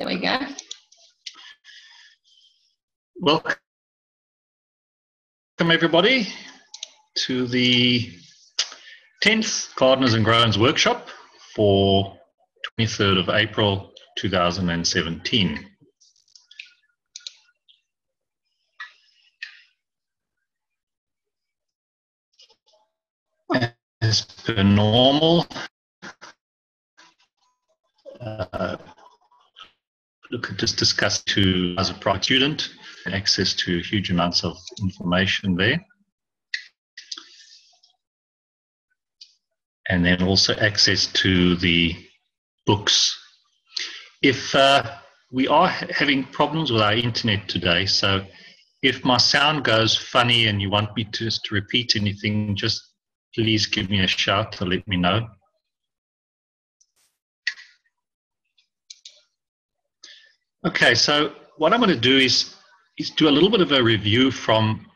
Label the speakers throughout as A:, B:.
A: There we go.
B: Welcome everybody to the 10th Gardeners and Growers Workshop for 23rd of April 2017. As per normal, just discuss to as a private student, access to huge amounts of information there. And then also access to the books. If we are having problems with our internet today, so if my sound goes funny and you want me to just repeat anything, just please give me a shout or let me know. Okay, so what I'm going to do is do a little bit of a review from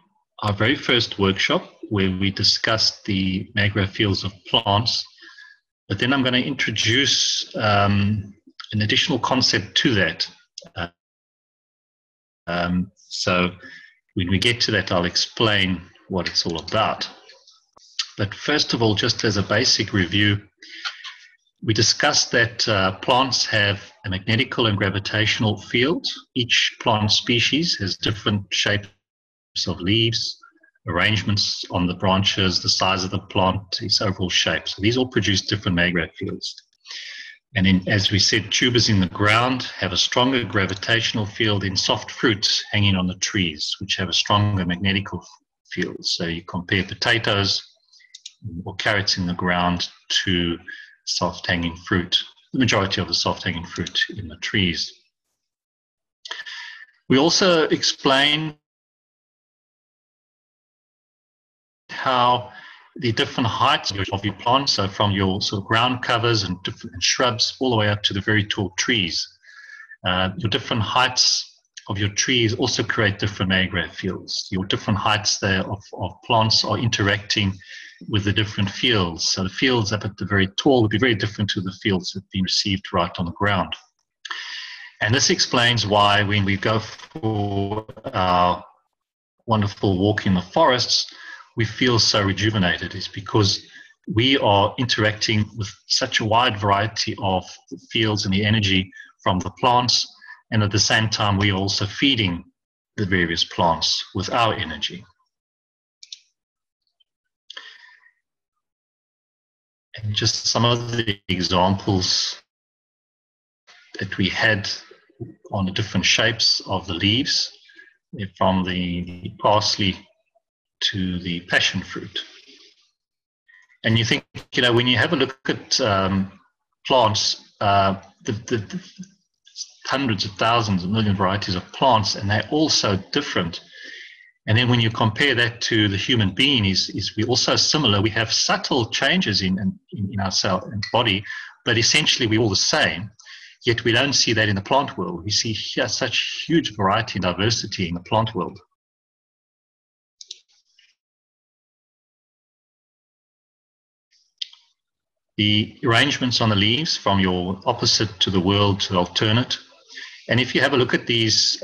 B: our very first workshop where we discussed the magro fields of plants, but then I'm going to introduce an additional concept to that. So when we get to that, I'll explain what it's all about. But first of all, just as a basic review, we discussed that plants have a magnetical and gravitational field. Each plant species has different shapes of leaves, arrangements on the branches, the size of the plant, its overall shape. So these all produce different magro fields. And then, as we said, tubers in the ground have a stronger gravitational field than soft fruits hanging on the trees, which have a stronger magnetical field. So you compare potatoes or carrots in the ground to soft hanging fruit, the majority of the soft hanging fruit in the trees. We also explain how the different heights of your plants, so from your sort of ground covers and different shrubs all the way up to the very tall trees. Your different heights of your trees also create different magro fields. Your different heights there of plants are interacting with the different fields. So the fields up at the very tall would be very different to the fields that have been received right on the ground. And this explains why when we go for our wonderful walk in the forests, we feel so rejuvenated. It's because we are interacting with such a wide variety of fields and the energy from the plants, and at the same time we are also feeding the various plants with our energy. And just some of the examples that we had on the different shapes of the leaves, from the parsley to the passion fruit. And you think, you know, when you have a look at plants, the hundreds of thousands of million varieties of plants, and they're all so different. And then when you compare that to the human being, is we also similar. We have subtle changes in our cell and body, but essentially we're all the same. Yet we don't see that in the plant world. We see here such huge variety and diversity in the plant world. The arrangements on the leaves from your opposite to the world to the alternate. And if you have a look at these,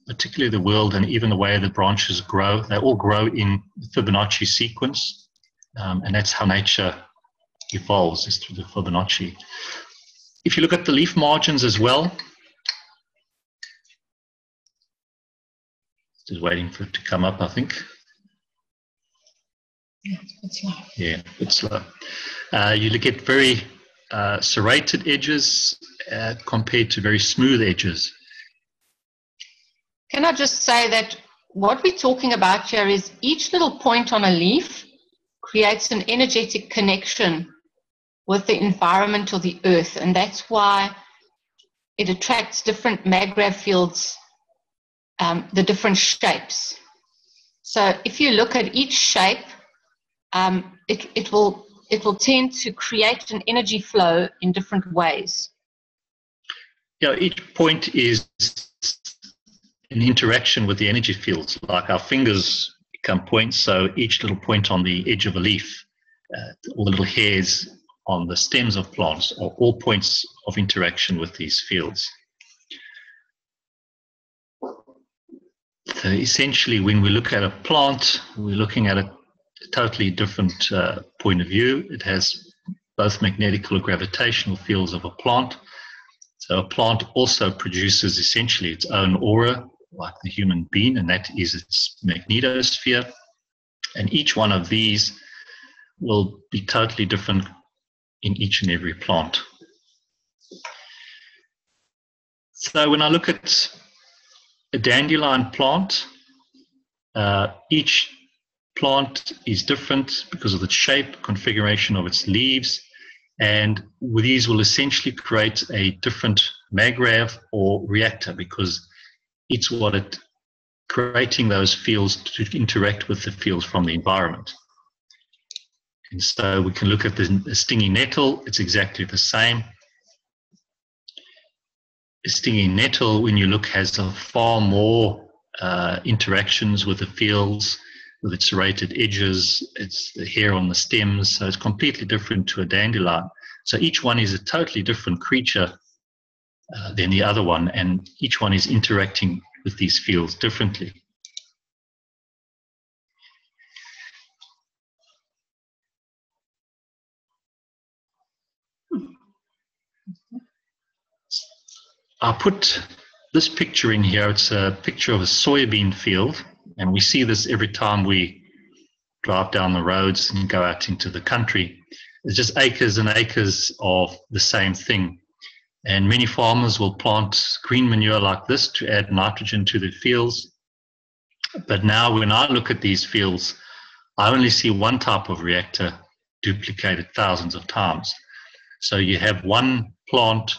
B: particularly the world and even the way the branches grow, they all grow in the Fibonacci sequence. And that's how nature evolves, is through the Fibonacci. If you look at the leaf margins as well, just waiting for it to come up, I think.
A: Yeah, it's slow.
B: Yeah, a bit slow. You look at very serrated edges compared to very smooth edges.
A: Can I just say that what we're talking about here is each little point on a leaf creates an energetic connection with the environment or the earth, and that's why it attracts different magro fields, the different shapes. So if you look at each shape, it will tend to create an energy flow in different ways.
B: Yeah, each point is an interaction with the energy fields. Like our fingers become points, so each little point on the edge of a leaf, all the little hairs on the stems of plants are all points of interaction with these fields. essentially, when we look at a plant, we're looking at a totally different point of view. It has both magnetical or gravitational fields of a plant. So a plant also produces essentially its own aura, like the human being, and that is its magnetosphere. And each one of these will be totally different in each and every plant. So when I look at a dandelion plant, each plant is different because of the shape, configuration of its leaves, and these will essentially create a different magrav or reactor, because it's what it creating those fields to interact with the fields from the environment. And so we can look at the stinging nettle. It's exactly the same. A stinging nettle, when you look, has a far more interactions with the fields, with its serrated edges, its the hair on the stems. So it's completely different to a dandelion. So each one is a totally different creature than the other one, and each one is interacting with these fields differently. I put this picture in here. It's a picture of a soybean field, and we see this every time we drive down the roads and go out into the country. It's just acres and acres of the same thing. And many farmers will plant green manure like this to add nitrogen to the fields. But now when I look at these fields, I only see one type of reactor duplicated thousands of times. So you have one plant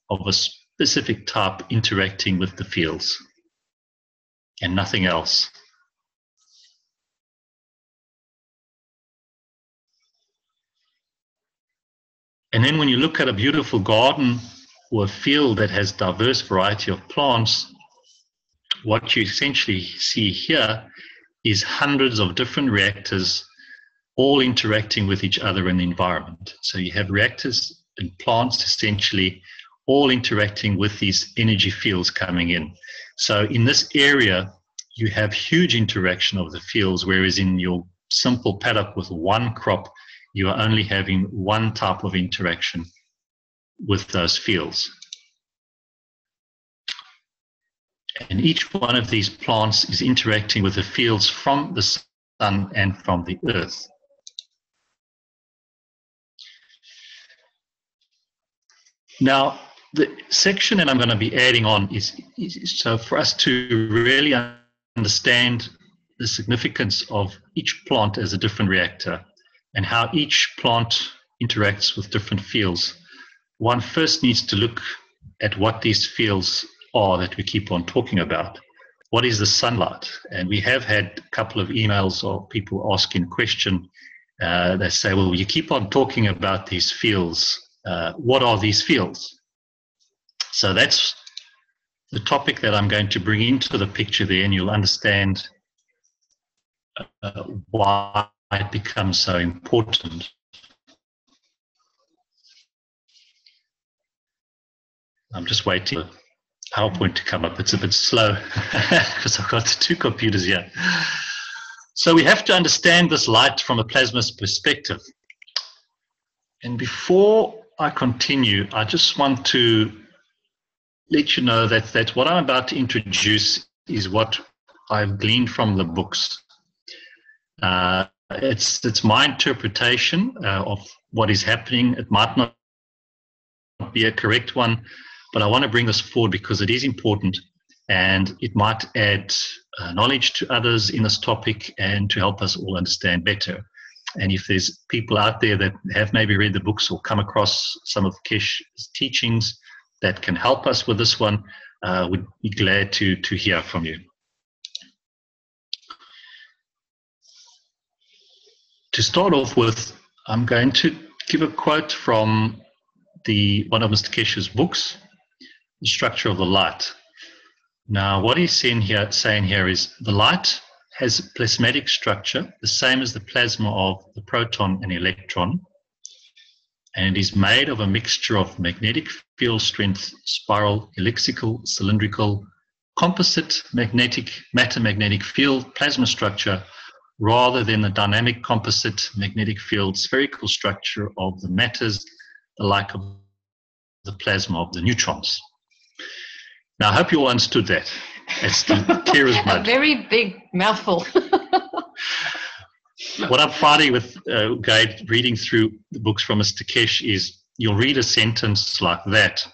B: of a specific type interacting with the fields and nothing else. And then when you look at a beautiful garden or a field that has diverse variety of plants, what you essentially see here is hundreds of different reactors all interacting with each other in the environment. So you have reactors and plants essentially all interacting with these energy fields coming in. So in this area, you have huge interaction of the fields, whereas in your simple paddock with one crop, you are only having one type of interaction with those fields. And each one of these plants is interacting with the fields from the sun and from the earth. Now, the section that I'm going to be adding on is so for us to really understand the significance of each plant as a different reactor and how each plant interacts with different fields. One first needs to look at what these fields are that we keep on talking about. What is the sunlight? And we have had a couple of emails or people asking a question. They say, well, you keep on talking about these fields. What are these fields? So that's the topic that I'm going to bring into the picture there, and you'll understand why it becomes so important. I'm just waiting for the PowerPoint to come up. It's a bit slow because I've got two computers here. So we have to understand this light from a plasmist perspective. And before I continue, I just want to let you know that what I'm about to introduce is what I've gleaned from the books. It's my interpretation of what is happening. It might not be a correct one, but I want to bring this forward because it is important and it might add knowledge to others in this topic and to help us all understand better. And if there's people out there that have maybe read the books or come across some of Keshe's teachings that can help us with this one, we'd be glad to hear from you. To start off with, I'm going to give a quote from one of Mr. Keshe's books, The Structure of the Light. Now, what he's saying here is the light has a plasmatic structure, the same as the plasma of the proton and electron, and it is made of a mixture of magnetic field strength, spiral, elliptical, cylindrical, composite matter-magnetic field plasma structure rather than the dynamic composite magnetic field spherical structure of the matters, the like of the plasma of the neutrons. Now, I hope you all understood that. It's clear as mud.
A: A very big mouthful.
B: What I'm finding with reading through the books from Mr. Keshe is you'll read a sentence like that,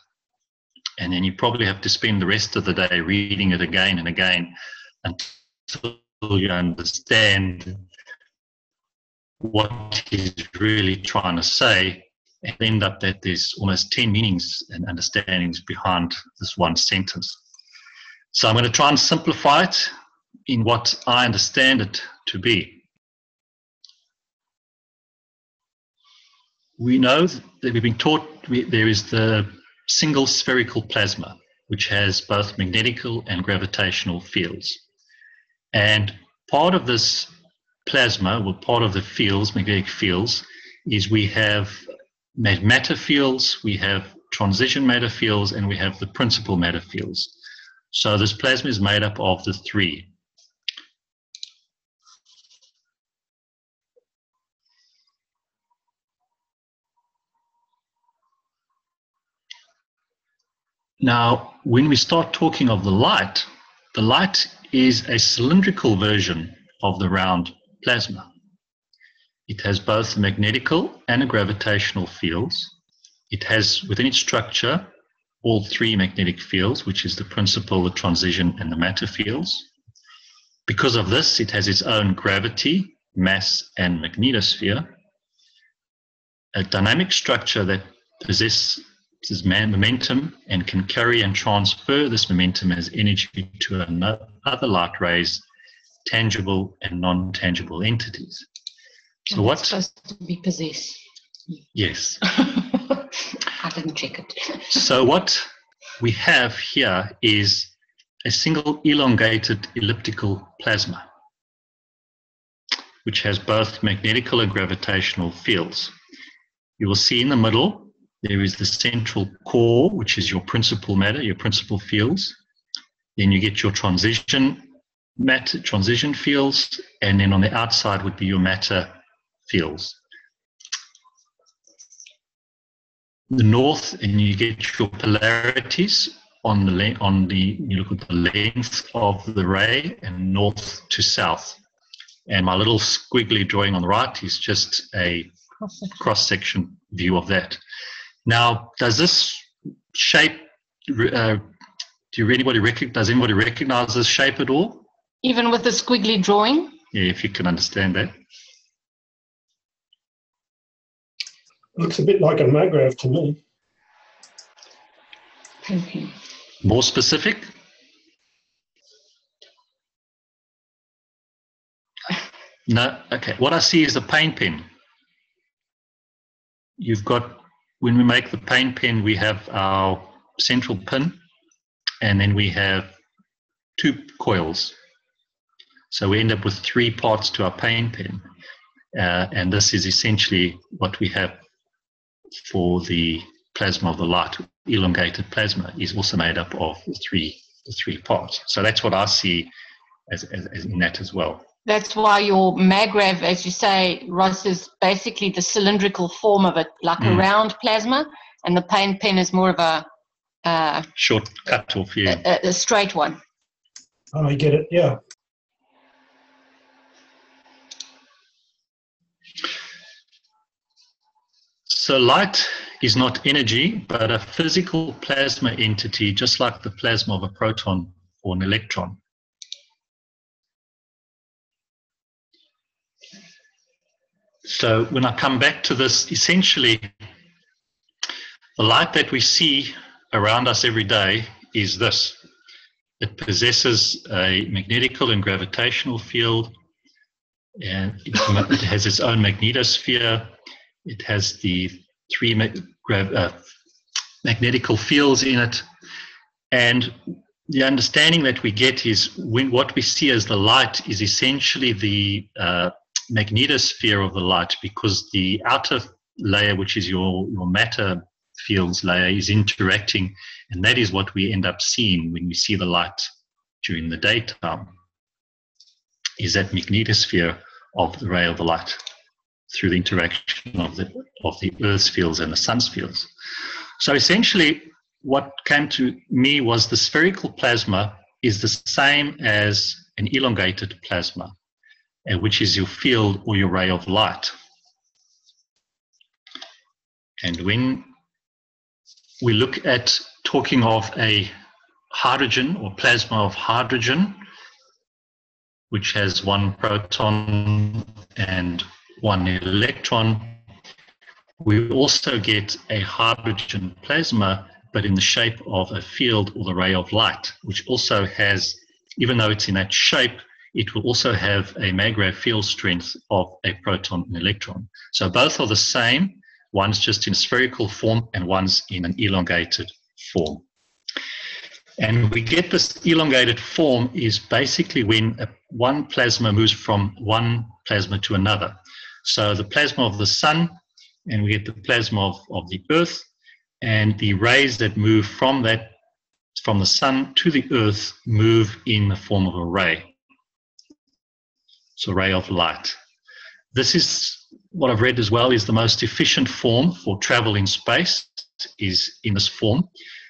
B: and then you probably have to spend the rest of the day reading it again and again until you understand what he's really trying to say, and end up that there's almost 10 meanings and understandings behind this one sentence. So I'm going to try and simplify it in what I understand it to be. We know that we've been taught there is the single spherical plasma, which has both magnetical and gravitational fields. And part of this plasma, or part of the fields, magnetic fields, is we have matter fields, we have transition matter fields, and we have the principal matter fields. So this plasma is made up of the three. Now, when we start talking of the light is a cylindrical version of the round plasma. It has both magnetical and gravitational fields. It has within its structure all three magnetic fields, which is the principal, the transition, and the matter fields. Because of this, it has its own gravity, mass, and magnetosphere. A dynamic structure that possesses momentum and can carry and transfer this momentum as energy to other light rays, tangible and non-tangible entities. So what's
A: supposed to be possessed?
B: Yes.
A: I didn't check it.
B: So what we have here is a single elongated elliptical plasma, which has both magnetical and gravitational fields. You will see in the middle there is the central core, which is your principal matter, your principal fields. Then you get your transition fields, and then on the outside would be your matter fields. The north, and you get your polarities on you look at the length of the ray, and north to south. And my little squiggly drawing on the right is just a cross-section view of that. Now, does this shape, does anybody recognize this shape at all?
A: Even with the squiggly drawing?
B: Yeah, if you can understand that.
C: Looks a bit like a maggrav to me.
A: Okay.
B: More specific? No? Okay. What I see is a paint pen. You've got, when we make the paint pen, we have our central pin, and then we have two coils. So we end up with three parts to our paint pen. And this is essentially what we have for the plasma of the light. Elongated plasma is also made up of the three parts. So that's what I see as in that as well.
A: That's why your maggrav, as you say, Ross, is basically the cylindrical form of it, like a round plasma, and the paint pen is more of a
B: short cut off, yeah.
A: A straight one.
C: Oh, I get it, yeah.
B: So light is not energy, but a physical plasma entity, just like the plasma of a proton or an electron. So when I come back to this, essentially, the light that we see around us every day is this. It possesses a magnetical and gravitational field, and it has its own magnetosphere. It has the three magnetical fields in it. And the understanding that we get is what we see as the light is essentially the magnetosphere of the light, because the outer layer, which is your matter fields layer, is interacting, and that is what we end up seeing when we see the light during the daytime is that magnetosphere of the ray of the light through the interaction of the Earth's fields and the sun's fields. So essentially, what came to me was the spherical plasma is the same as an elongated plasma, which is your field or your ray of light. And when we look at talking of a hydrogen or plasma of hydrogen, which has one proton and one electron, we also get a hydrogen plasma, but in the shape of a field or the ray of light, which also has, even though it's in that shape, it will also have a mag-rav field strength of a proton and electron. So both are the same. One's just in spherical form and one's in an elongated form. And we get this elongated form is basically when one plasma moves from one plasma to another. So the plasma of the sun, and we get the plasma of the Earth, and the rays that move from the sun to the Earth move in the form of a ray. So a ray of light. This is what I've read as well is the most efficient form for travel in space is in this form,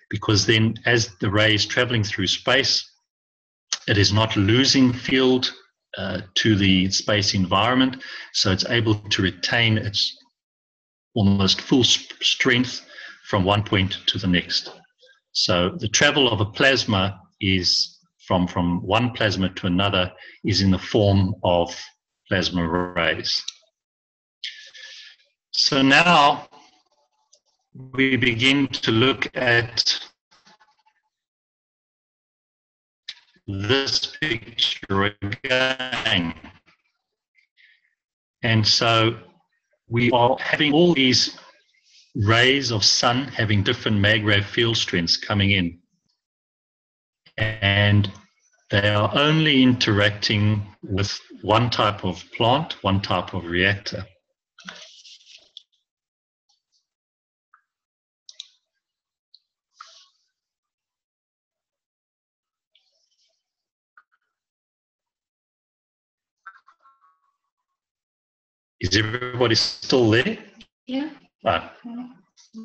B: because then as the ray is traveling through space, it is not losing field to the space environment, so it's able to retain its almost full strength from one point to the next. So the travel of a plasma is from one plasma to another is in the form of plasma rays. So now we begin to look at this picture again. And so we are having all these rays of sun having different mag-rav field strengths coming in. And they are only interacting with one type of plant, one type of reactor. Is everybody still there?
A: Yeah.
B: Ah.
A: I'm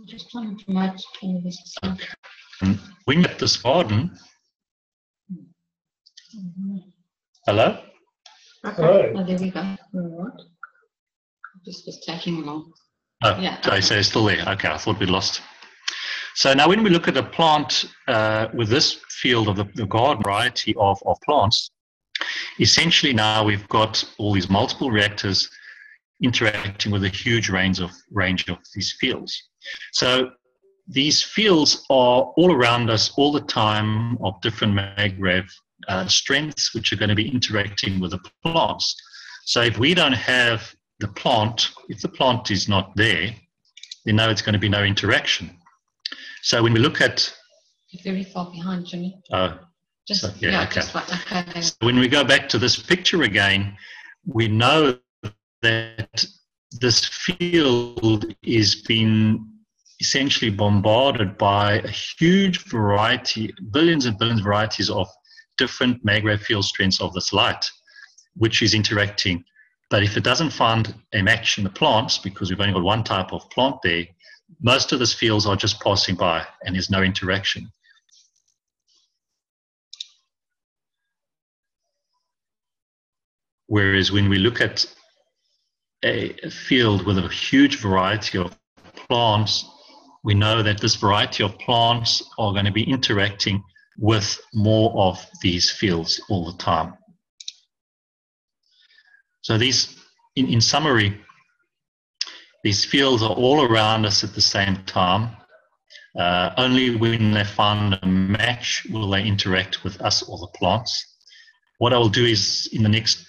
A: just trying to promote all this.
B: Okay. When you're at this garden, hello?
A: Okay.
C: Right.
A: Oh, there we go. What? This was taking long.
B: Oh,
A: yeah.
B: Okay, so it's still there. Okay, I thought we lost. So now when we look at a plant with this field of the garden variety of plants, essentially now we've got all these multiple reactors interacting with a huge range of these fields. So these fields are all around us all the time of different mag-rav strengths, which are going to be interacting with the plants. So if we don't have the plant, if the plant is not there, then no, it's going to be no interaction. So when we look at...
A: You're very far behind, Jimmy. Just,
B: so, yeah, okay.
A: Just like, okay.
B: So when we go back to this picture again, we know that this field is being essentially bombarded by a huge variety, billions and billions of varieties of different mag-rav field strengths of this light, which is interacting. But if it doesn't find a match in the plants, because we've only got one type of plant there, most of these fields are just passing by and there's no interaction. Whereas when we look at a field with a huge variety of plants, we know that this variety of plants are going to be interacting with more of these fields all the time. So these, in summary, these fields are all around us at the same time. Only when they find a match will they interact with us or the plants. What I will do is, in the next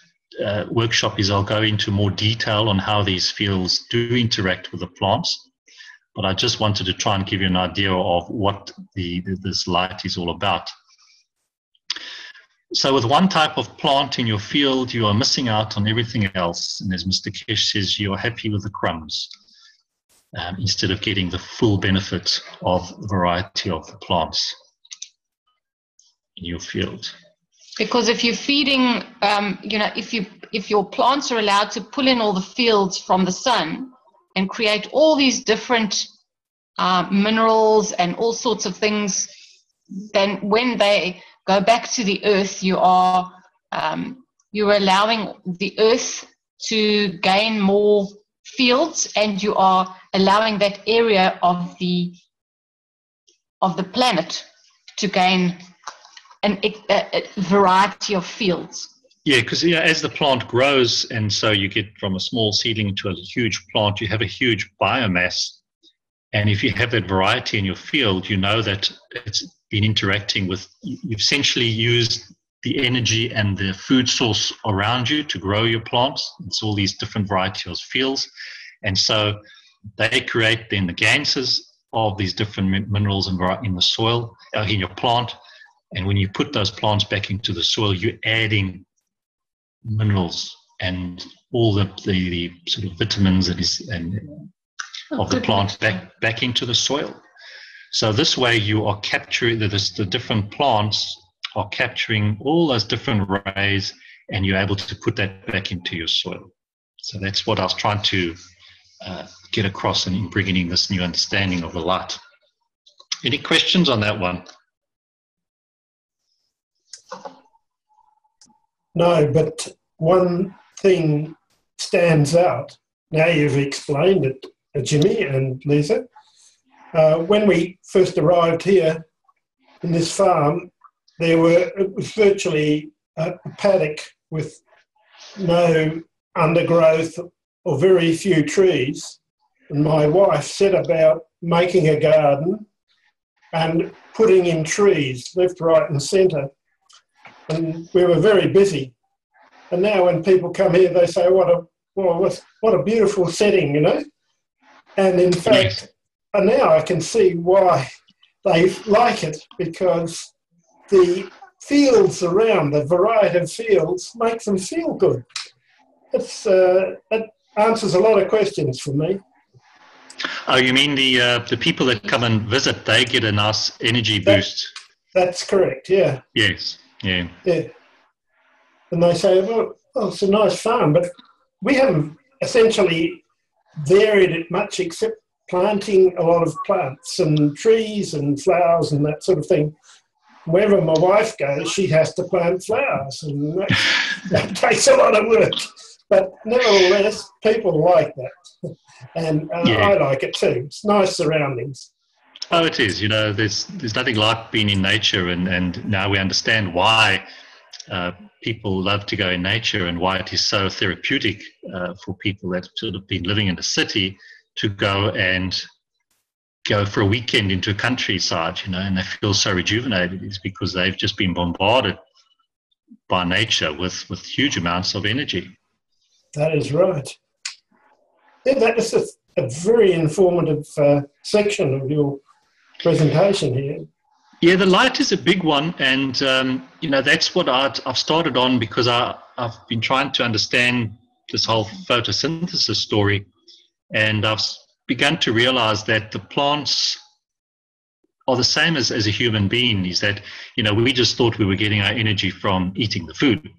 B: workshop, is I'll go into more detail on how these fields do interact with the plants. But I just wanted to try and give you an idea of what this light is all about. So with one type of plant in your field, you are missing out on everything else. And as Mr. Keshe says, you are happy with the crumbs instead of getting the full benefit of the variety of the plants in your field.
A: Because if you're feeding, if your plants are allowed to pull in all the fields from the sun and create all these different minerals and all sorts of things, then when they go back to the earth, you're allowing the earth to gain more fields, and you are allowing that area of the planet to gain a variety of fields.
B: Yeah, because as the plant grows, and so you get from a small seedling to a huge plant, you have a huge biomass. And if you have that variety in your field, you know that it's been interacting with, you've essentially used the energy and the food source around you to grow your plants. It's all these different varieties of fields. And so they create then the ganses of these different minerals in the soil, in your plant. And when you put those plants back into the soil, you're adding minerals and all the sort of vitamins and of the plant back into the soil. So this way you are capturing, the different plants are capturing all those different rays, and you're able to put that back into your soil. So that's what I was trying to get across in bringing in this new understanding of the light. Any questions on that one?
C: No, but one thing stands out. Now you've explained it, Jimmy and Lisa. When we first arrived here in this farm, it was virtually a paddock with no undergrowth or very few trees. And my wife set about making a garden and putting in trees left, right and centre. And we were very busy. And now when people come here, they say, what a beautiful setting, you know. And in fact, and now I can see why they like it, because the fields around, the variety of fields, make them feel good. That answers a lot of questions for me.
B: Oh, you mean the people that come and visit, they get a nice energy boost?
C: That's correct, yeah.
B: Yes, yeah.
C: Yeah. And they say, well, it's a nice farm, but we haven't essentially varied it much except planting a lot of plants and trees and flowers and that sort of thing. Wherever my wife goes, she has to plant flowers, and that takes a lot of work. But nevertheless, people like that, and I like it too. It's nice surroundings.
B: Oh, it is. You know, there's nothing like being in nature, and now we understand why people love to go in nature and why it is so therapeutic for people that sort of been living in the city to go for a weekend into a countryside, you know, and they feel so rejuvenated. It's because they've just been bombarded by nature with huge amounts of energy.
C: That is right. Yeah, that was a very informative section of your presentation here.
B: Yeah, the light is a big one, and you know, that's what I've started on, because I've been trying to understand this whole photosynthesis story, and I've begun to realize that the plants are the same as a human being. Is that, you know, we just thought we were getting our energy from eating the food,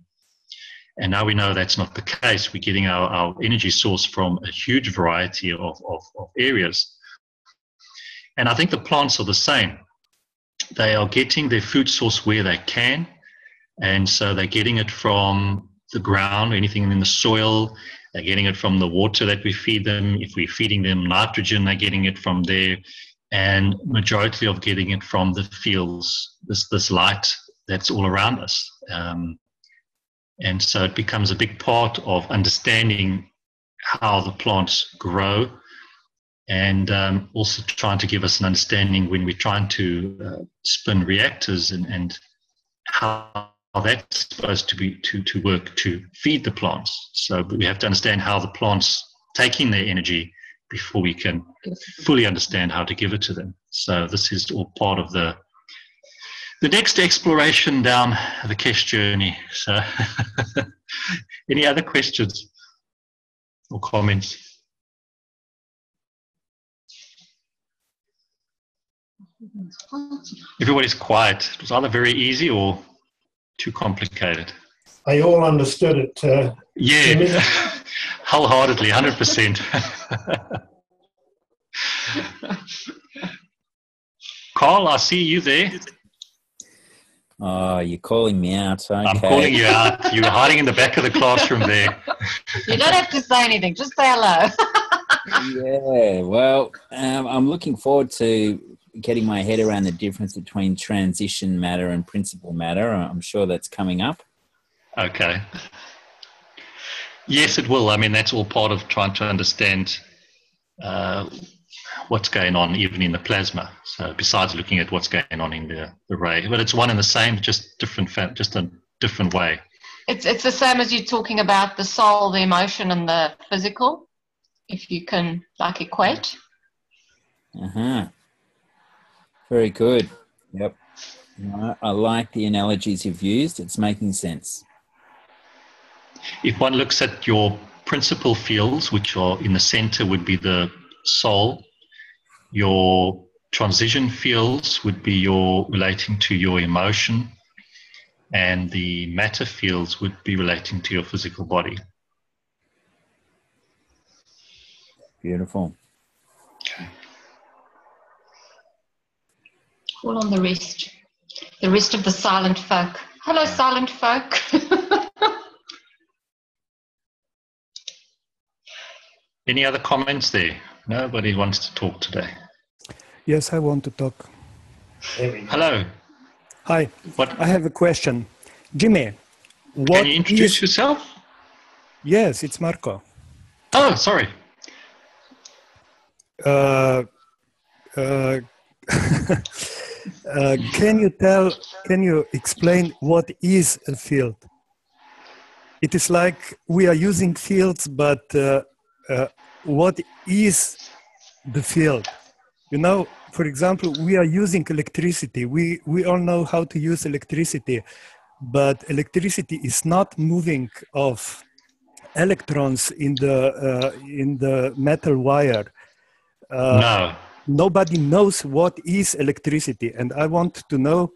B: and now we know that's not the case. We're getting our energy source from a huge variety of areas, and I think the plants are the same. They are getting their food source where they can, and so they're getting it from the ground, anything in the soil. They're getting it from the water that we feed them. If we're feeding them nitrogen, they're getting it from there, and majority of getting it from the fields, this light that's all around us. And so it becomes a big part of understanding how the plants grow, and also trying to give us an understanding when we're trying to spin reactors and how that's supposed to work to feed the plants. So we have to understand how the plants taking their energy before we can fully understand how to give it to them. So this is all part of the next exploration down the Keshe journey. So any other questions or comments? Everybody's quiet. It was either very easy or too complicated.
C: They all understood it.
B: Yeah,
C: Jimmy.
B: wholeheartedly, 100%. Carl, I see you there.
D: Oh, you're calling me out. Okay.
B: I'm calling you out. You were hiding in the back of the classroom there.
A: You don't have to say anything. Just say hello.
D: Yeah, well, I'm looking forward to getting my head around the difference between transition matter and principal matter. I'm sure that's coming up.
B: Okay. Yes, it will. I mean, that's all part of trying to understand what's going on even in the plasma. So besides looking at what's going on in the ray, but it's one and the same, just just a different way.
A: It's the same as you talking about the soul, the emotion, and the physical, if you can like equate.
D: Very good. Yep. I like the analogies you've used. It's making sense.
B: If one looks at your principal fields, which are in the center, would be the soul. Your transition fields would be your relating to your emotion, and the matter fields would be relating to your physical body.
D: Beautiful.
B: Okay.
A: Call on the rest of the silent folk. Hello, silent folk.
B: Any other comments there? Nobody wants to talk today.
E: Yes, I want to talk.
B: Hello.
E: Hi.
B: What?
E: I have a question. Jimmy, what
B: Can you introduce yourself?
E: Yes, it's Marco.
B: Oh, sorry.
E: Can you explain what is a field? It is like we are using fields, but what is the field? You know, for example, we are using electricity. We all know how to use electricity, but electricity is not moving of electrons in the metal wire.
B: No.
E: Nobody knows what is electricity, and I want to know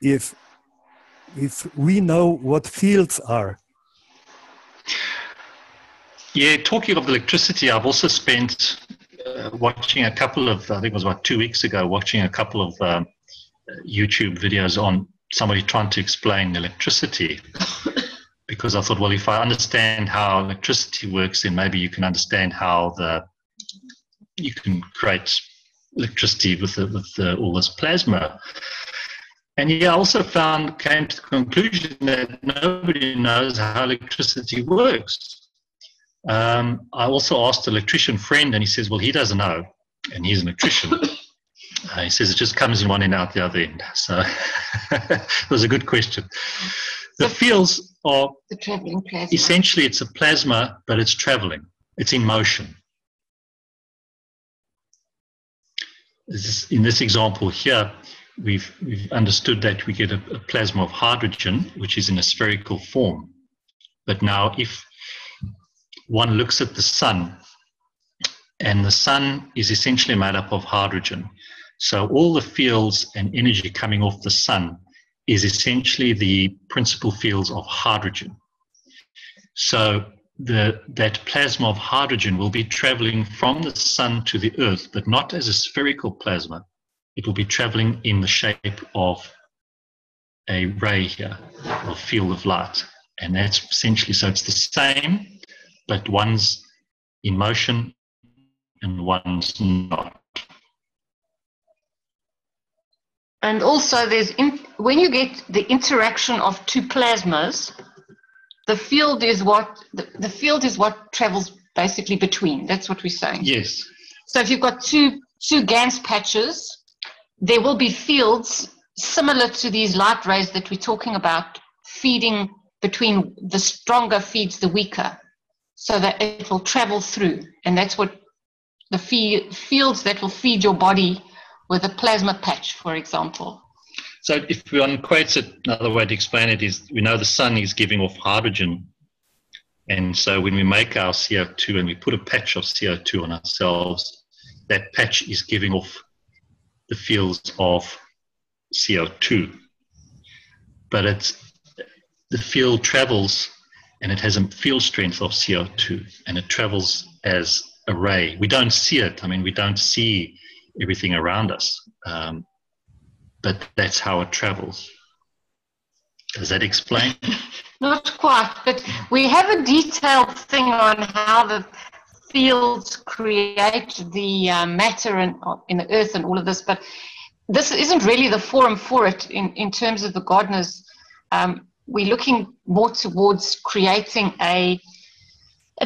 E: if we know what fields are.
B: Yeah, talking of electricity, I've also spent watching a couple of, I think it was about 2 weeks ago, watching a couple of YouTube videos on somebody trying to explain electricity. Because I thought, well, if I understand how electricity works, then maybe you can understand how you can create electricity with all this plasma. And yeah, I also came to the conclusion that nobody knows how electricity works. I also asked an electrician friend, and he says, well, he doesn't know, and he's an electrician. He says it just comes in one end out the other end. So it was a good question. The fields are
A: the traveling plasma.
B: Essentially, it's a plasma, but it's traveling. It's in motion. In this example here, we've understood that we get a plasma of hydrogen, which is in a spherical form. But now if one looks at the sun, and the sun is essentially made up of hydrogen. So all the fields and energy coming off the sun is essentially the principal fields of hydrogen. So that plasma of hydrogen will be traveling from the sun to the earth, but not as a spherical plasma. It will be traveling in the shape of a ray here, or field of light. And that's essentially, so it's the same, but one's in motion and one's not.
A: And also when you get the interaction of two plasmas, the field is what travels basically between. That's what we're saying.
B: Yes.
A: So if you've got two GANS patches, there will be fields similar to these light rays that we're talking about, feeding between the stronger feeds the weaker, so that it will travel through. And that's what the fields that will feed your body with a plasma patch, for example.
B: So if we equate it, another way to explain it is, we know the sun is giving off hydrogen. And so when we make our CO2 and we put a patch of CO2 on ourselves, that patch is giving off the fields of CO2. But the field travels, and it has a field strength of CO2, and it travels as a ray. We don't see it. I mean, we don't see everything around us, but that's how it travels. Does that explain?
A: Not quite, but we have a detailed thing on how the fields create the matter in the earth and all of this, but this isn't really the forum for it in terms of the gardeners. We're looking more towards creating a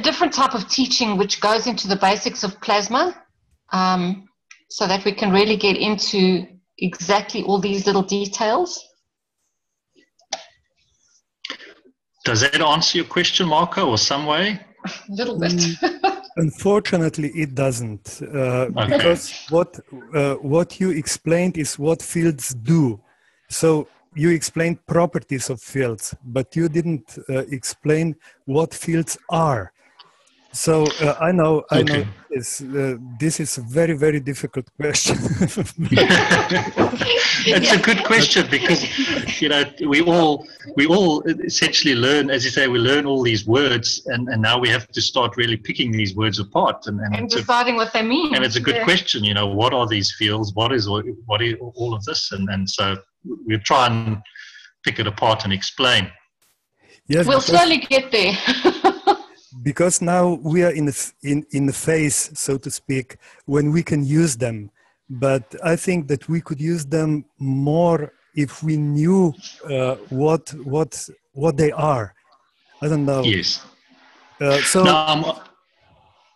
A: different type of teaching which goes into the basics of plasma, so that we can really get into exactly all these little details.
B: Does that answer your question, Marco, or some way?
A: A little bit.
E: Unfortunately, it doesn't,
B: Okay.
E: because what you explained is what fields do. So you explained properties of fields, but you didn't explain what fields are. So I know this is a very, very difficult question.
B: It's a good question, because we all essentially learn, as you say, we learn all these words, and now we have to start really picking these words apart and
A: deciding what they mean.
B: And it's a good question, what are these fields? What is all of this? And so we try and pick it apart and explain.
E: Yes,
A: we'll slowly get there.
E: Because now we are in the phase, so to speak, when we can use them. But I think that we could use them more if we knew what they are. I don't know.
B: Yes.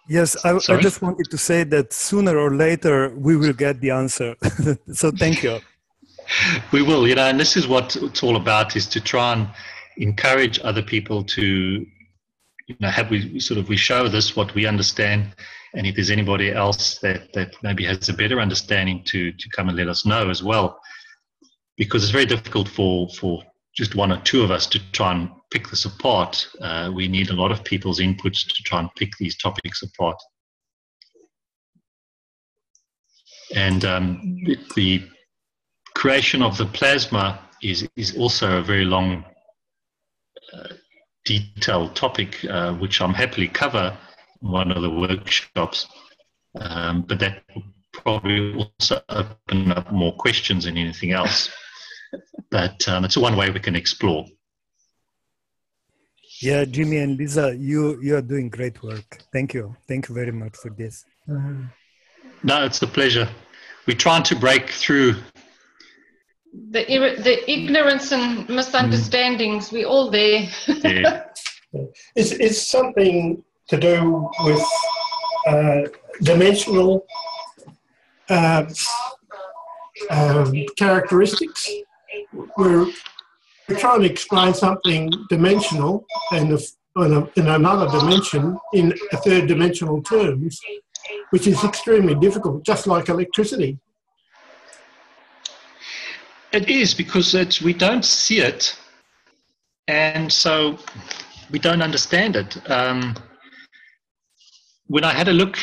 E: Yes, I just wanted to say that sooner or later we will get the answer. So thank you.
B: We will, and this is what it's all about, is to try and encourage other people to, we show this what we understand, and if there's anybody else that maybe has a better understanding to come and let us know as well, because it's very difficult for just one or two of us to try and pick this apart. We need a lot of people's inputs to try and pick these topics apart. And the creation of the plasma is also a very long detailed topic, which I'm happily cover in one of the workshops, but that will probably also open up more questions than anything else. But it's one way we can explore.
E: Yeah, Jimmy and Lisa, you are doing great work. Thank you very much for this.
B: No, it's a pleasure. We're trying to break through
A: the ignorance and misunderstandings. We're all there.
B: Yeah.
C: It's something to do with dimensional characteristics. We're trying to explain something dimensional and in another dimension in a third dimensional terms, which is extremely difficult, just like electricity.
B: It is, because we don't see it, and so we don't understand it. When I had a look,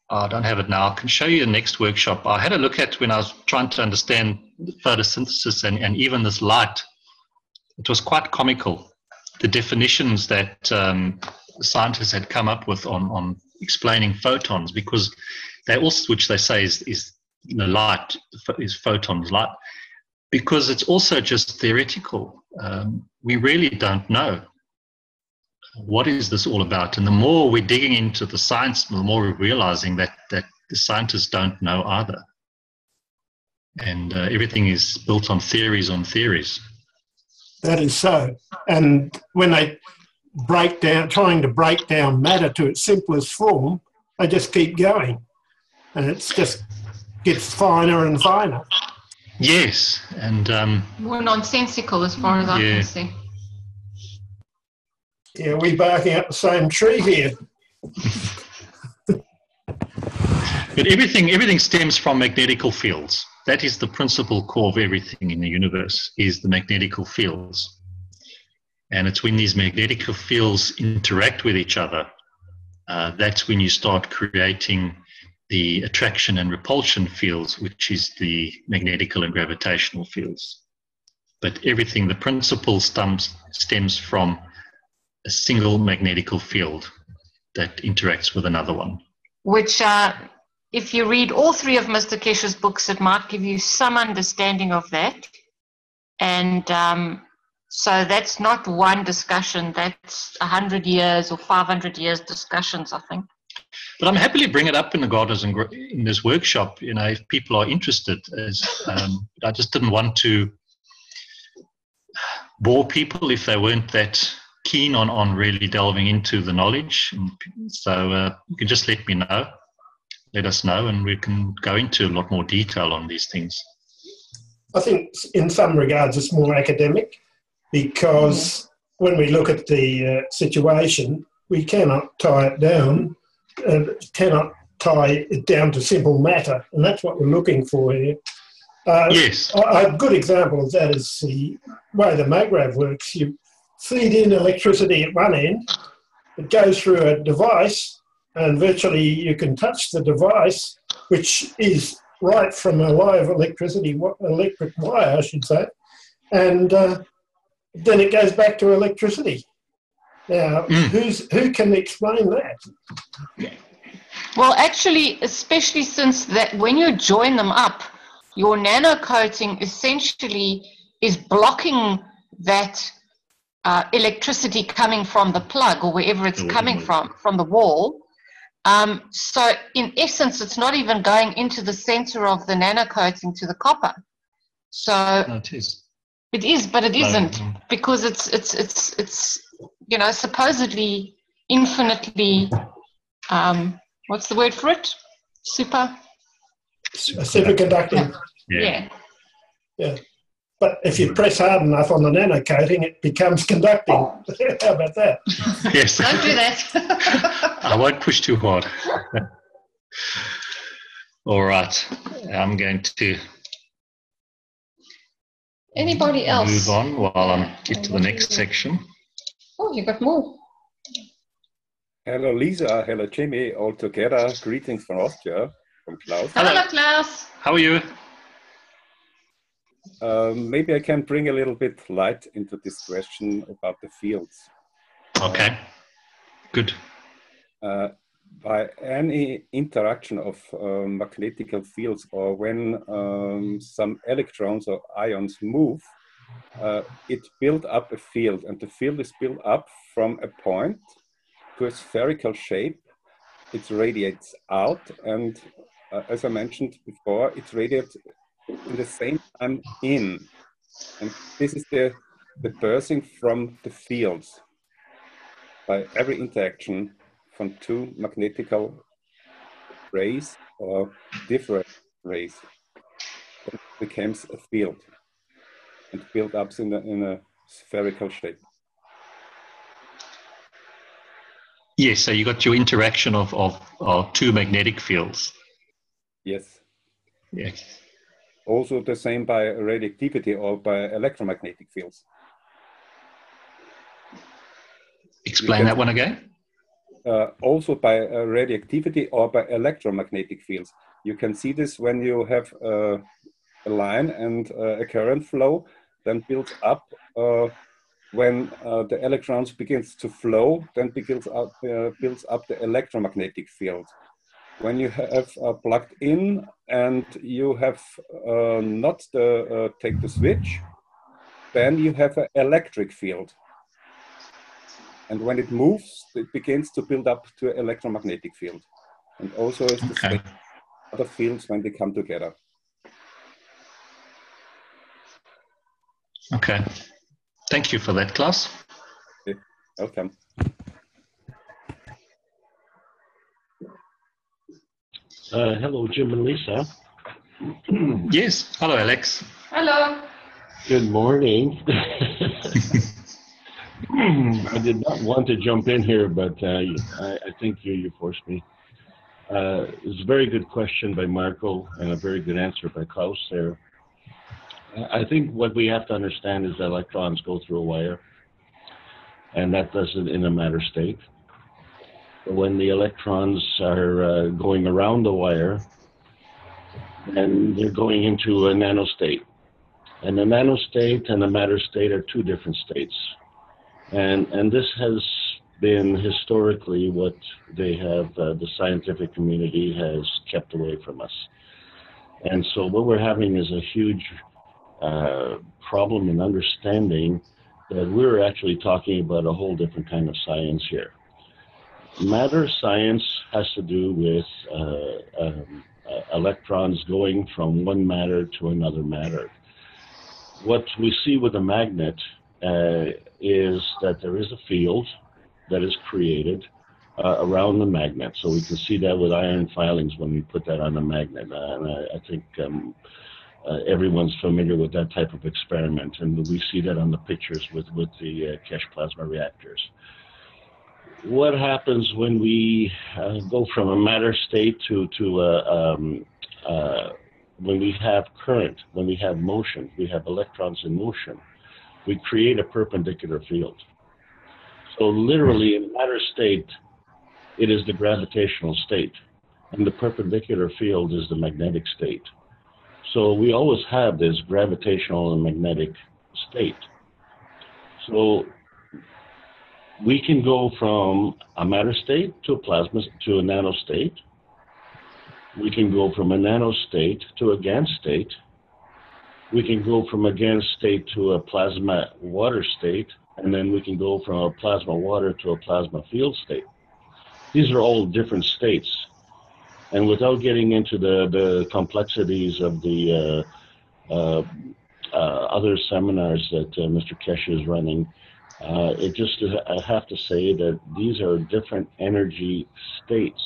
B: I don't have it now, I can show you the next workshop. I had a look at when I was trying to understand photosynthesis and even this light. It was quite comical, the definitions that scientists had come up with on explaining photons, because they also, which they say is the light, is photons light, because it's also just theoretical. We really don't know what is this all about. And the more we're digging into the science, the more we're realizing that the scientists don't know either. And everything is built on theories on theories.
C: That is so. And when they trying to break down matter to its simplest form, they just keep going. And it just gets finer and finer.
B: Yes, and
A: more nonsensical as far as I can see.
C: Yeah, we're barking up the same tree here.
B: But everything stems from magnetical fields. That is the principal core of everything in the universe, is the magnetical fields. And it's when these magnetical fields interact with each other, that's when you start creating the attraction and repulsion fields, which is the magnetical and gravitational fields. But everything, the principle stems stems from a single magnetical field that interacts with another one.
A: Which, if you read all three of Mr. Keshe's books, it might give you some understanding of that. And so that's not one discussion, that's 100 years or 500 years discussions, I think.
B: But I'm happily bring it up in the Gardens and in this workshop, you know, if people are interested. I just didn't want to bore people if they weren't that keen on really delving into the knowledge. And so you can just let us know, and we can go into a lot more detail on these things.
C: I think in some regards it's more academic, because when we look at the situation, we cannot tie it down, cannot tie it down to simple matter, and that's what we're looking for here.
B: Yes.
C: A good example of that is the way the MAGRAV works. You feed in electricity at one end, it goes through a device, and virtually you can touch the device, which is right from a live electric wire, I should say, and then it goes back to electricity. Now, who can explain that?
A: Well, actually, especially since that when you join them up, your nano coating essentially is blocking that electricity coming from the plug or wherever it's coming from the wall. So in essence, it's not even going into the center of the nano coating to the copper. So
B: No, it is.
A: It is, but it isn't, because it's you know, supposedly infinitely, what's the word for it?
C: Superconducting.
A: Yeah.
C: But if you press hard enough on the nano coating, it becomes conducting. How about that?
B: Yes.
A: Don't do that.
B: I won't push too hard. All right. I'm going to
A: Anybody else?
B: move on while I get to the next section.
A: Oh, you got more.
F: Hello, Lisa. Hello, Jimmy. All together. Greetings from Austria, from Klaus.
A: Hello, Klaus.
B: How are you?
F: Maybe I can bring a little bit light into this question about the fields.
B: Okay, good.
F: By any interaction of magnetical fields, or when some electrons or ions move, it builds up a field, and the field is built up from a point to a spherical shape. It radiates out, and as I mentioned before, it radiates in the same time in. And this is the bursting from the fields by every interaction from two magnetical rays or different rays. It becomes a field and built up in a spherical shape.
B: Yes, so you got your interaction of two magnetic fields.
F: Yes.
B: Yes.
F: Also the same by radioactivity or by electromagnetic fields.
B: Explain that one again.
F: Also by radioactivity or by electromagnetic fields. You can see this when you have a line and a current flow, then builds up. When the electrons begins to flow, then builds up the electromagnetic field. When you have plugged in and you have not take the switch, then you have an electric field. And when it moves, it begins to build up to an electromagnetic field. And also is the same other fields when they come together.
B: Okay. Thank you for that, Klaus.
F: Okay. Welcome.
G: Hello, Jim and Lisa.
B: Yes. Hello, Alex.
A: Hello.
G: Good morning. I did not want to jump in here, but I think you forced me. It's a very good question by Marco and a very good answer by Klaus there. I think what we have to understand is that electrons go through a wire, and that does it in a matter state. When the electrons are going around the wire, and they're going into a nanostate. And the nanostate and the matter state are two different states. And this has been historically what they have, the scientific community has kept away from us. And so what we're having is a huge problem in understanding that we're actually talking about a whole different kind of science here. Matter science has to do with electrons going from one matter to another matter. What we see with a magnet is that there is a field that is created around the magnet. So we can see that with iron filings when we put that on a magnet. And I think everyone's familiar with that type of experiment, and we see that on the pictures with the Keshe plasma reactors. What happens when we go from a matter state to when we have current, when we have motion, we have electrons in motion, we create a perpendicular field. So literally in matter state, it is the gravitational state, and the perpendicular field is the magnetic state. So we always have this gravitational and magnetic state. So we can go from a matter state to a plasma to a nano state. We can go from a nano state to a GaN state. We can go from a GaN state to a plasma water state, and then we can go from a plasma water to a plasma field state. These are all different states. And without getting into the complexities of the other seminars that Mr. Keshe is running, I have to say that these are different energy states.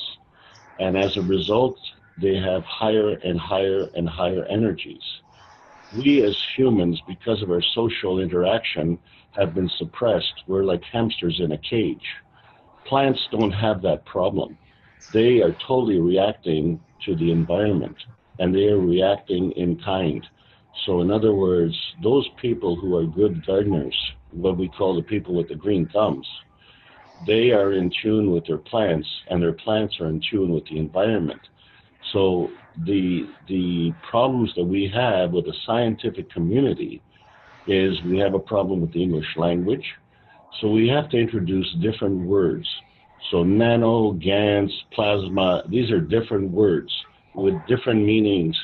G: And as a result, they have higher and higher and higher energies. We as humans, because of our social interaction, have been suppressed. We're like hamsters in a cage. Plants don't have that problem. They are totally reacting to the environment, and they are reacting in kind. So in other words, those people who are good gardeners, what we call the people with the green thumbs, they are in tune with their plants, and their plants are in tune with the environment. So the problems that we have with the scientific community is we have a problem with the English language. So we have to introduce different words. So nano, GaNs, plasma, these are different words with different meanings,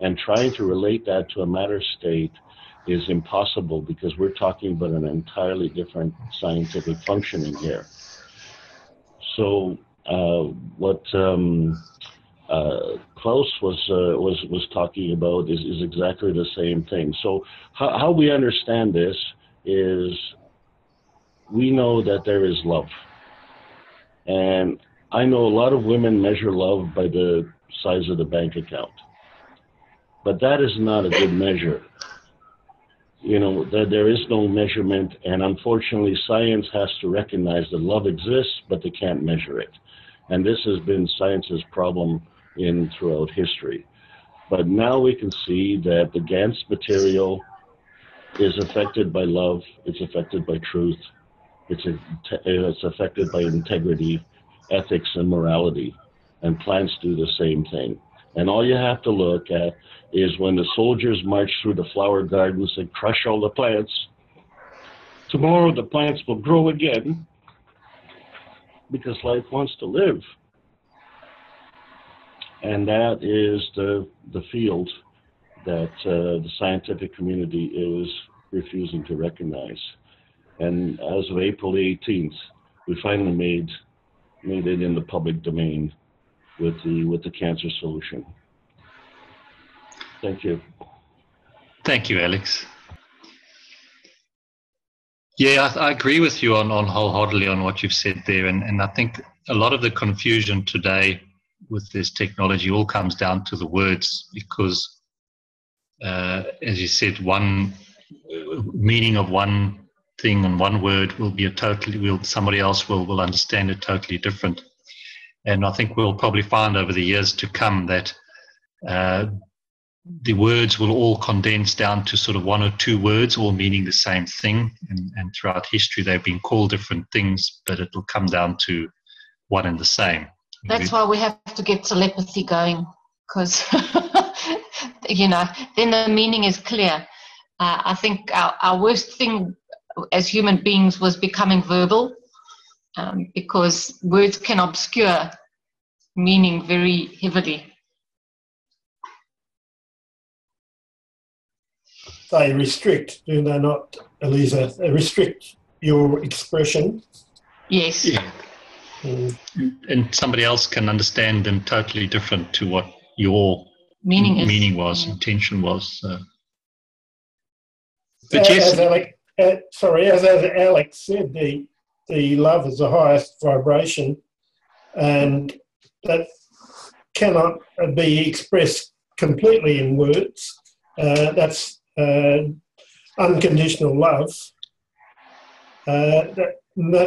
G: and trying to relate that to a matter state is impossible because we're talking about an entirely different scientific functioning here. So what Klaus was talking about is exactly the same thing. So how we understand this is we know that there is love. And I know a lot of women measure love by the size of the bank account. But that is not a good measure. You know, there is no measurement, and unfortunately science has to recognize that love exists, but they can't measure it. And this has been science's problem throughout history. But now we can see that the GaNs material is affected by love, it's affected by truth, it's affected by integrity, ethics, and morality. And plants do the same thing. And all you have to look at is when the soldiers march through the flower gardens and crush all the plants, tomorrow the plants will grow again because life wants to live. And that is the field that the scientific community is refusing to recognize. And as of April 18th, we finally made it in the public domain with the cancer solution. Thank you.
B: Thank you, Alex. Yeah, I agree with you on wholeheartedly on what you've said there. And I think a lot of the confusion today with this technology all comes down to the words, because as you said, one meaning of one thing and one word will be somebody else will understand it totally different. And I think we'll probably find over the years to come that the words will all condense down to sort of one or two words, all meaning the same thing. And throughout history, they've been called different things, but it will come down to one and the same.
A: That's why we have to get telepathy going, because, you know, then the meaning is clear. I think our worst thing as human beings was becoming verbal, because words can obscure meaning very heavily.
C: They restrict, do they not, Elisa? They restrict your expression.
A: Yes.
B: Yeah. And somebody else can understand them totally different to what your meaning was, intention was. But yes.
C: As Alex said, the love is the highest vibration, and that cannot be expressed completely in words. That's unconditional love. That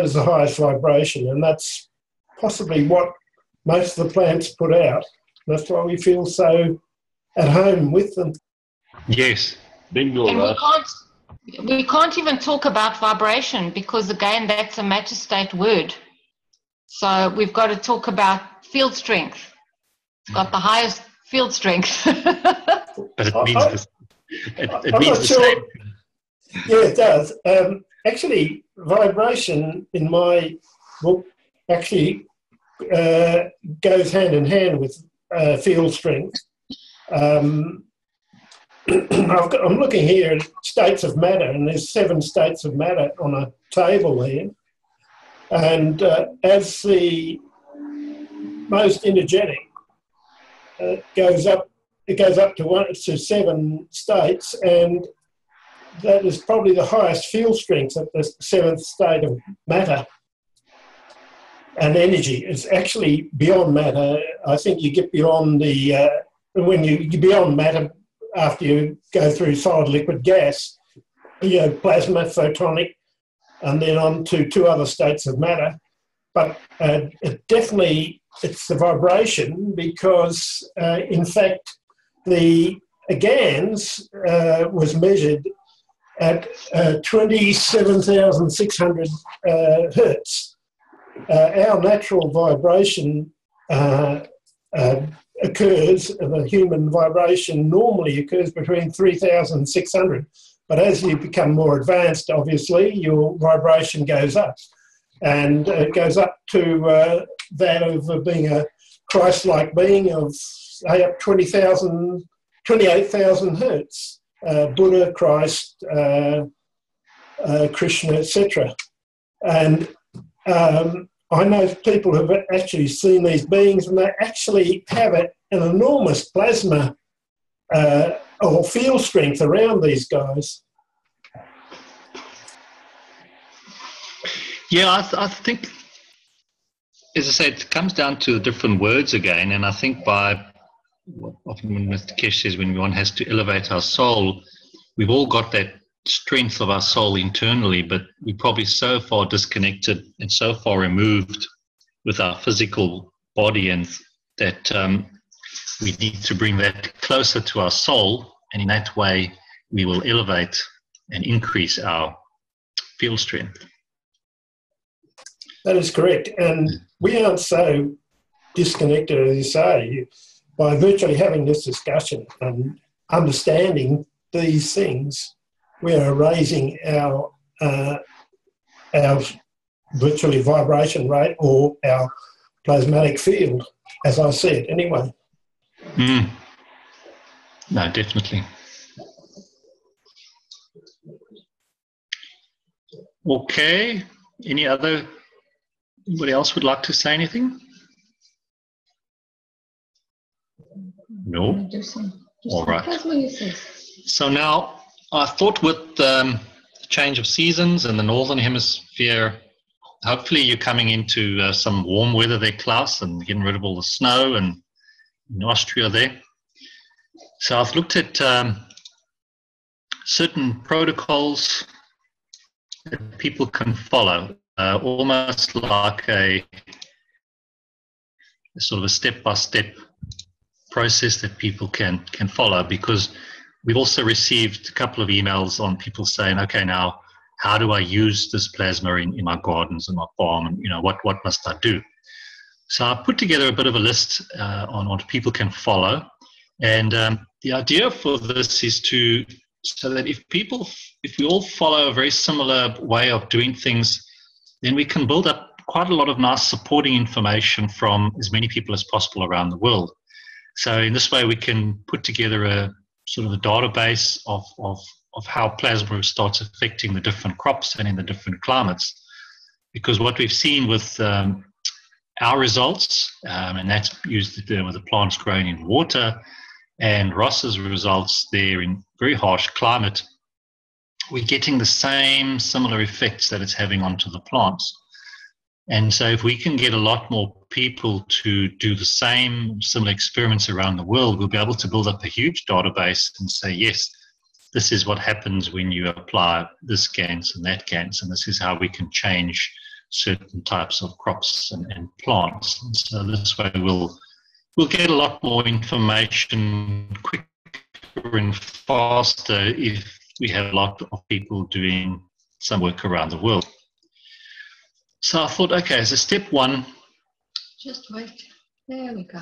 C: is the highest vibration, and that's possibly what most of the plants put out. That's why we feel so at home with them.
B: Yes.
G: Bingo.
A: And we can't even talk about vibration, because again, that's a matter state word. So we've got to talk about field strength. It's got the highest field strength.
B: But it means it means the
C: sure.
B: same.
C: Yeah, it does. Actually, vibration in my book actually goes hand in hand with field strength. I'm looking here at states of matter, and there's 7 states of matter on a table here. And as the most energetic goes up, it goes up to 7 states, and that is probably the highest field strength at the 7th state of matter. And energy is actually beyond matter. I think you get beyond when you get beyond matter after you go through solid, liquid, gas, plasma, photonic, and then on to 2 other states of matter. But it's the vibration, because in fact the GANs was measured at 27,600 hertz. Our natural vibration occurs, the human vibration normally occurs between 3,600. But as you become more advanced, obviously, your vibration goes up. And it goes up to that of being a Christ-like being of, say, up 28,000 hertz. Buddha, Christ, Krishna, etc. And I know people who have actually seen these beings, and they actually have an enormous plasma or field strength around these guys.
B: Yeah, I think, as I said, it comes down to different words again, and I think often when Mr. Keshe says when one has to elevate our soul, we've all got that strength of our soul internally, but we're probably so far disconnected and so far removed with our physical body, and that we need to bring that closer to our soul, and in that way we will elevate and increase our field strength.
C: That is correct. And we aren't so disconnected, as you say, by virtually having this discussion and understanding these things. We are raising our virtually vibration rate, or our plasmatic field, as I said, anyway.
B: No, definitely. Okay. Anybody else would like to say anything? No? All right. So now, I thought with the change of seasons in the Northern Hemisphere, hopefully you're coming into some warm weather there, Klaus, and getting rid of all the snow and in Austria there. So I've looked at certain protocols that people can follow, almost like a sort of a step-by-step process that people can follow, because we've also received a couple of emails on people saying, okay, now how do I use this plasma in my gardens and my farm, and what must I do? So I put together a bit of a list on what people can follow, and the idea for this is to so that if we all follow a very similar way of doing things, then we can build up quite a lot of nice supporting information from as many people as possible around the world. So in this way, we can put together a sort of a database of how plasma starts affecting the different crops and in the different climates. Because what we've seen with our results, and that's used with the plants growing in water, and Ross's results there in very harsh climate, we're getting the same similar effects that it's having onto the plants. And so if we can get a lot more people to do the same similar experiments around the world, we'll be able to build up a huge database and say, yes, this is what happens when you apply this GANS and that GANS, and this is how we can change certain types of crops and plants. And so this way we'll get a lot more information quicker and faster if we have a lot of people doing some work around the world. So I thought, okay, so step one.
A: Just wait. There we go.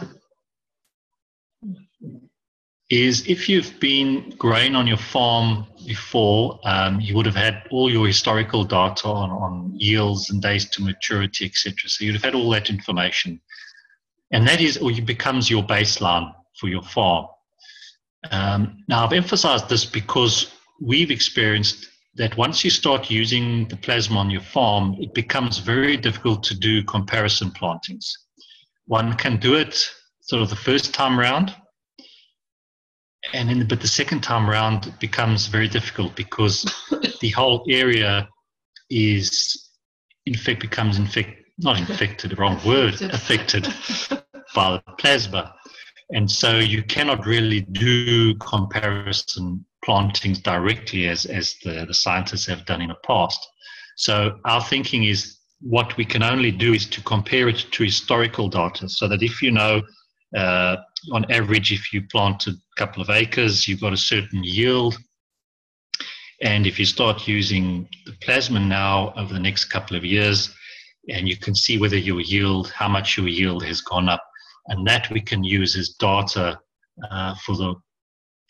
B: Is if you've been growing on your farm before, you would have had all your historical data on yields and days to maturity, etc. So you'd have had all that information. And that is, or it becomes your baseline for your farm. Now, I've emphasized this because we've experienced that once you start using the plasma on your farm, it becomes very difficult to do comparison plantings. One can do it sort of the first time round, but the second time round it becomes very difficult because the whole area is, affected by the plasma. And so you cannot really do comparison plantings directly as the scientists have done in the past. So our thinking is what we can only do is to compare it to historical data, so that if you know, on average, if you planted a couple of acres, you've got a certain yield. And if you start using the plasma now over the next couple of years, and you can see whether your yield, how much your yield has gone up, and that we can use as data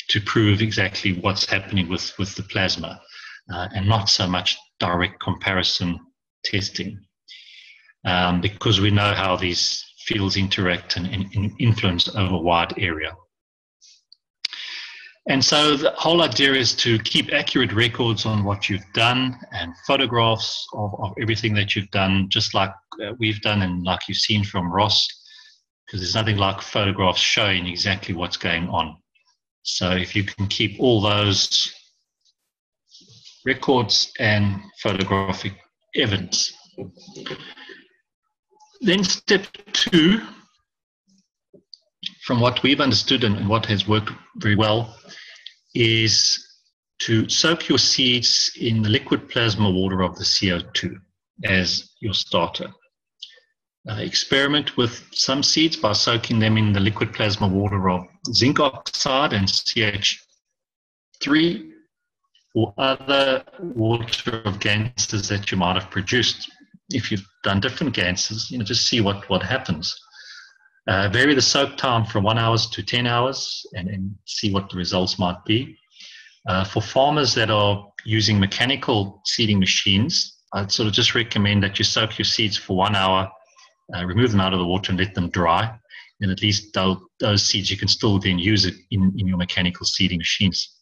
B: to prove exactly what's happening with the plasma, and not so much direct comparison testing, because we know how these fields interact and influence over a wide area. And so the whole idea is to keep accurate records on what you've done and photographs of everything that you've done, just like we've done and like you've seen from Ross, because there's nothing like photographs showing exactly what's going on. So if you can keep all those records and photographic evidence. Then step two, from what we've understood and what has worked very well, is to soak your seeds in the liquid plasma water of the CO2 as your starter. Experiment with some seeds by soaking them in the liquid plasma water of zinc oxide and CH3, or other water of ganses that you might have produced. If you've done different ganses, just see what happens. Vary the soak time from 1 hour to 10 hours and see what the results might be. For farmers that are using mechanical seeding machines, I'd sort of just recommend that you soak your seeds for 1 hour, remove them out of the water and let them dry. And at least those seeds you can still then use it in your mechanical seeding machines.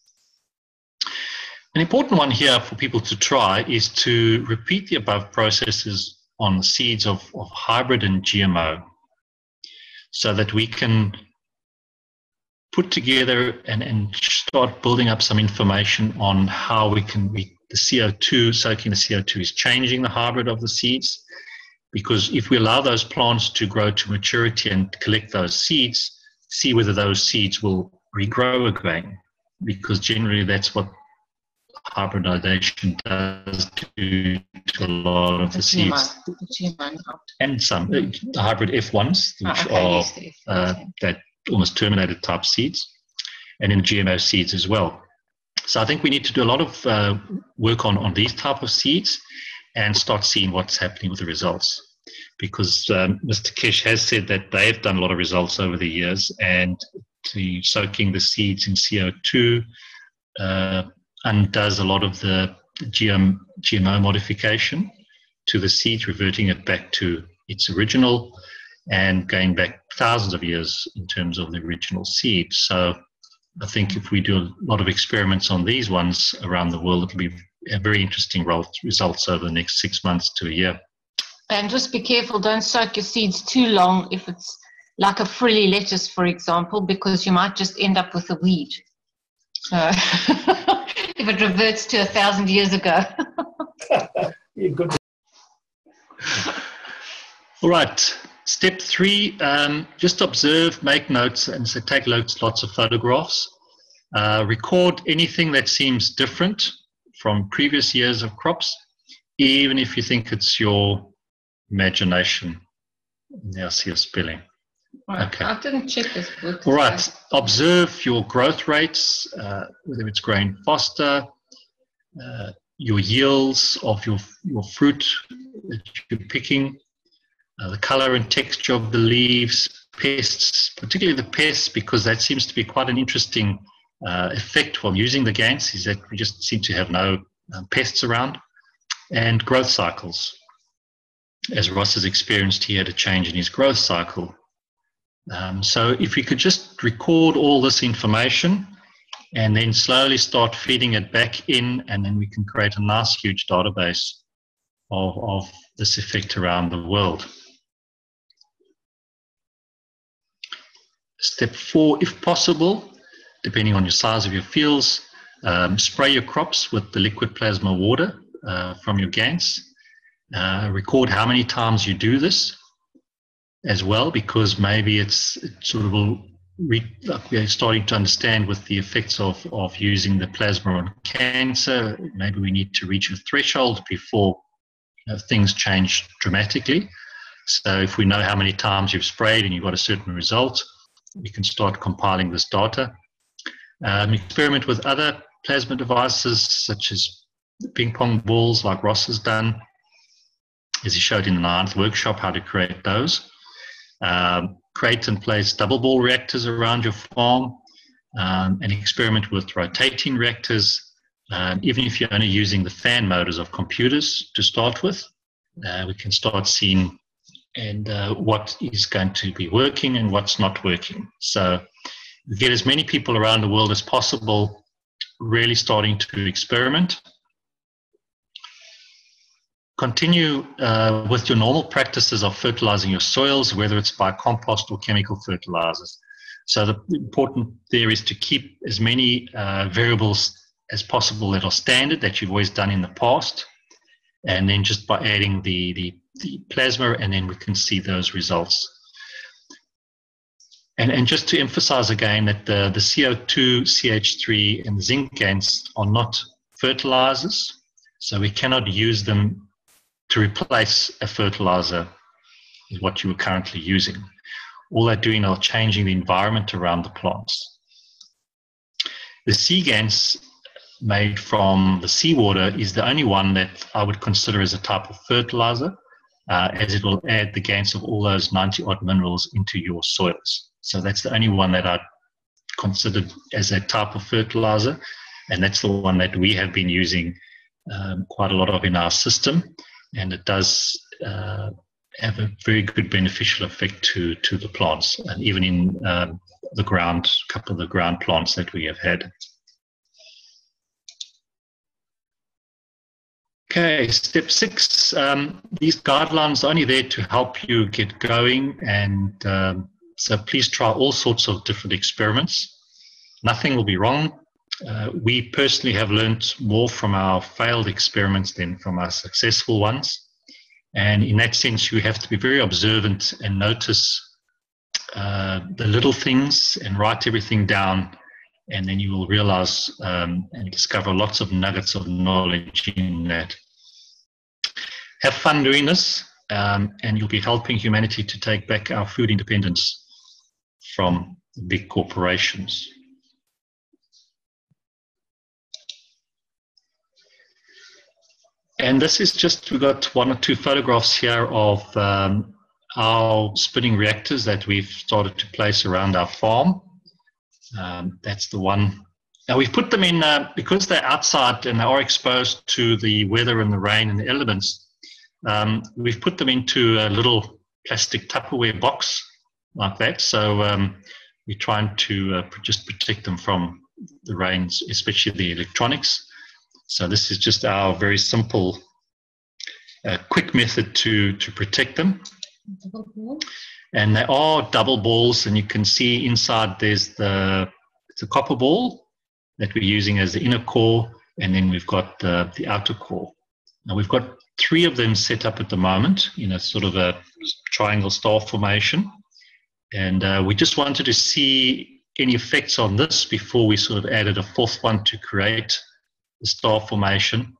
B: An important one here for people to try is to repeat the above processes on the seeds of hybrid and GMO, so that we can put together and start building up some information on how the CO2, soaking the CO2 is changing the hybrid of the seeds. Because if we allow those plants to grow to maturity and collect those seeds, see whether those seeds will regrow again, because generally that's what hybridization does to a lot of the seeds. And some the hybrid F1s, which are that almost terminated type seeds, and in GMO seeds as well. So I think we need to do a lot of work on these type of seeds and start seeing what's happening with the results. Because Mr. Keshe has said that they've done a lot of results over the years, and soaking the seeds in CO2 undoes a lot of the GMO modification to the seeds, reverting it back to its original and going back thousands of years in terms of the original seed. So I think if we do a lot of experiments on these ones around the world, it'll be a very interesting results over the next 6 months to a year.
A: And just be careful, don't soak your seeds too long if it's like a frilly lettuce, for example, because you might just end up with a weed. So if it reverts to 1,000 years ago.
C: You're good.
B: All right. Step 3, just observe, make notes, and so take lots of photographs. Record anything that seems different from previous years of crops, even if you think it's your imagination. Now I see a spelling.
A: Right.
B: Okay.
A: I didn't check this book.
B: All right. Observe your growth rates, whether it's growing faster, your yields of your fruit that you're picking, the color and texture of the leaves, pests, particularly the pests, because that seems to be quite an interesting effect from using the GANs, is that we just seem to have no pests around, and growth cycles. As Ross has experienced, he had a change in his growth cycle. So if we could just record all this information and then slowly start feeding it back in, and then we can create a nice huge database of this effect around the world. Step 4, if possible, depending on your size of your fields, spray your crops with the liquid plasma water from your GANs. Record how many times you do this as well, because maybe it sort of will, like we're starting to understand with the effects of using the plasma on cancer, maybe we need to reach a threshold before things change dramatically. So if we know how many times you've sprayed and you've got a certain result, we can start compiling this data. Experiment with other plasma devices such as ping pong balls like Ross has done, as he showed in the 9th workshop how to create those. Create and place double ball reactors around your farm, and experiment with rotating reactors, even if you're only using the fan motors of computers to start with. We can start seeing what is going to be working and what's not working. So get as many people around the world as possible really starting to experiment. Continue with your normal practices of fertilizing your soils, whether it's by compost or chemical fertilizers. So the important there is to keep as many variables as possible that are standard, that you've always done in the past, and then just by adding the plasma, and then we can see those results. And just to emphasize again that the CO2, CH3, and zinc GANs are not fertilizers, so we cannot use them to replace a fertilizer is what you are currently using. All they're doing are changing the environment around the plants. The sea GANs made from the seawater is the only one that I would consider as a type of fertilizer, as it will add the GANs of all those 90-odd minerals into your soils. So that's the only one that I considered as a type of fertilizer, and that's the one that we have been using quite a lot of in our system. And it does have a very good beneficial effect to the plants, and even in the ground, a couple of the ground plants that we have had. Okay, step 6. These guidelines are only there to help you get going, and so please try all sorts of different experiments. Nothing will be wrong. We personally have learned more from our failed experiments than from our successful ones. And in that sense, you have to be very observant and notice the little things and write everything down. And then you will realize and discover lots of nuggets of knowledge in that. Have fun doing this, and you'll be helping humanity to take back our food independence from big corporations. And this is just, we've got 1 or 2 photographs here of our spinning reactors that we've started to place around our farm. That's the one Now we've put them in, because they're outside and they are exposed to the weather and the rain and the elements, we've put them into a little plastic Tupperware box like that. So we're trying to just protect them from the rains, especially the electronics. So this is just our very simple, quick method to protect them. And they are double balls, and you can see inside there's it's a copper ball that we're using as the inner core, and then we've got the outer core. Now we've got 3 of them set up at the moment in a sort of a triangle star formation, and we just wanted to see any effects on this before we sort of added a 4th one to create the star formation.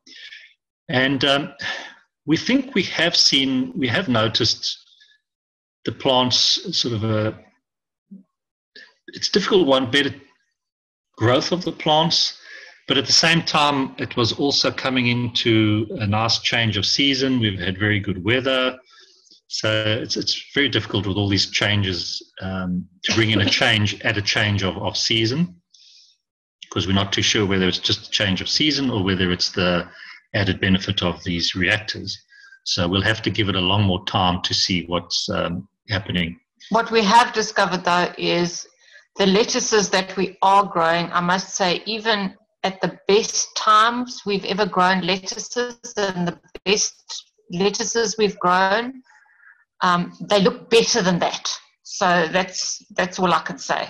B: And we think we have noticed the plants sort of it's difficult, better growth of the plants, but at the same time, it was also coming into a nice change of season. We've had very good weather. So it's very difficult with all these changes to bring in a change of season, because we're not too sure whether it's just a change of season or whether it's the added benefit of these reactors. So we'll have to give it a long more time to see what's happening.
A: What we have discovered, though, is the lettuces that we are growing, I must say, even at the best times we've ever grown lettuces, and the best lettuces we've grown, they look better than that. So that's all I can say.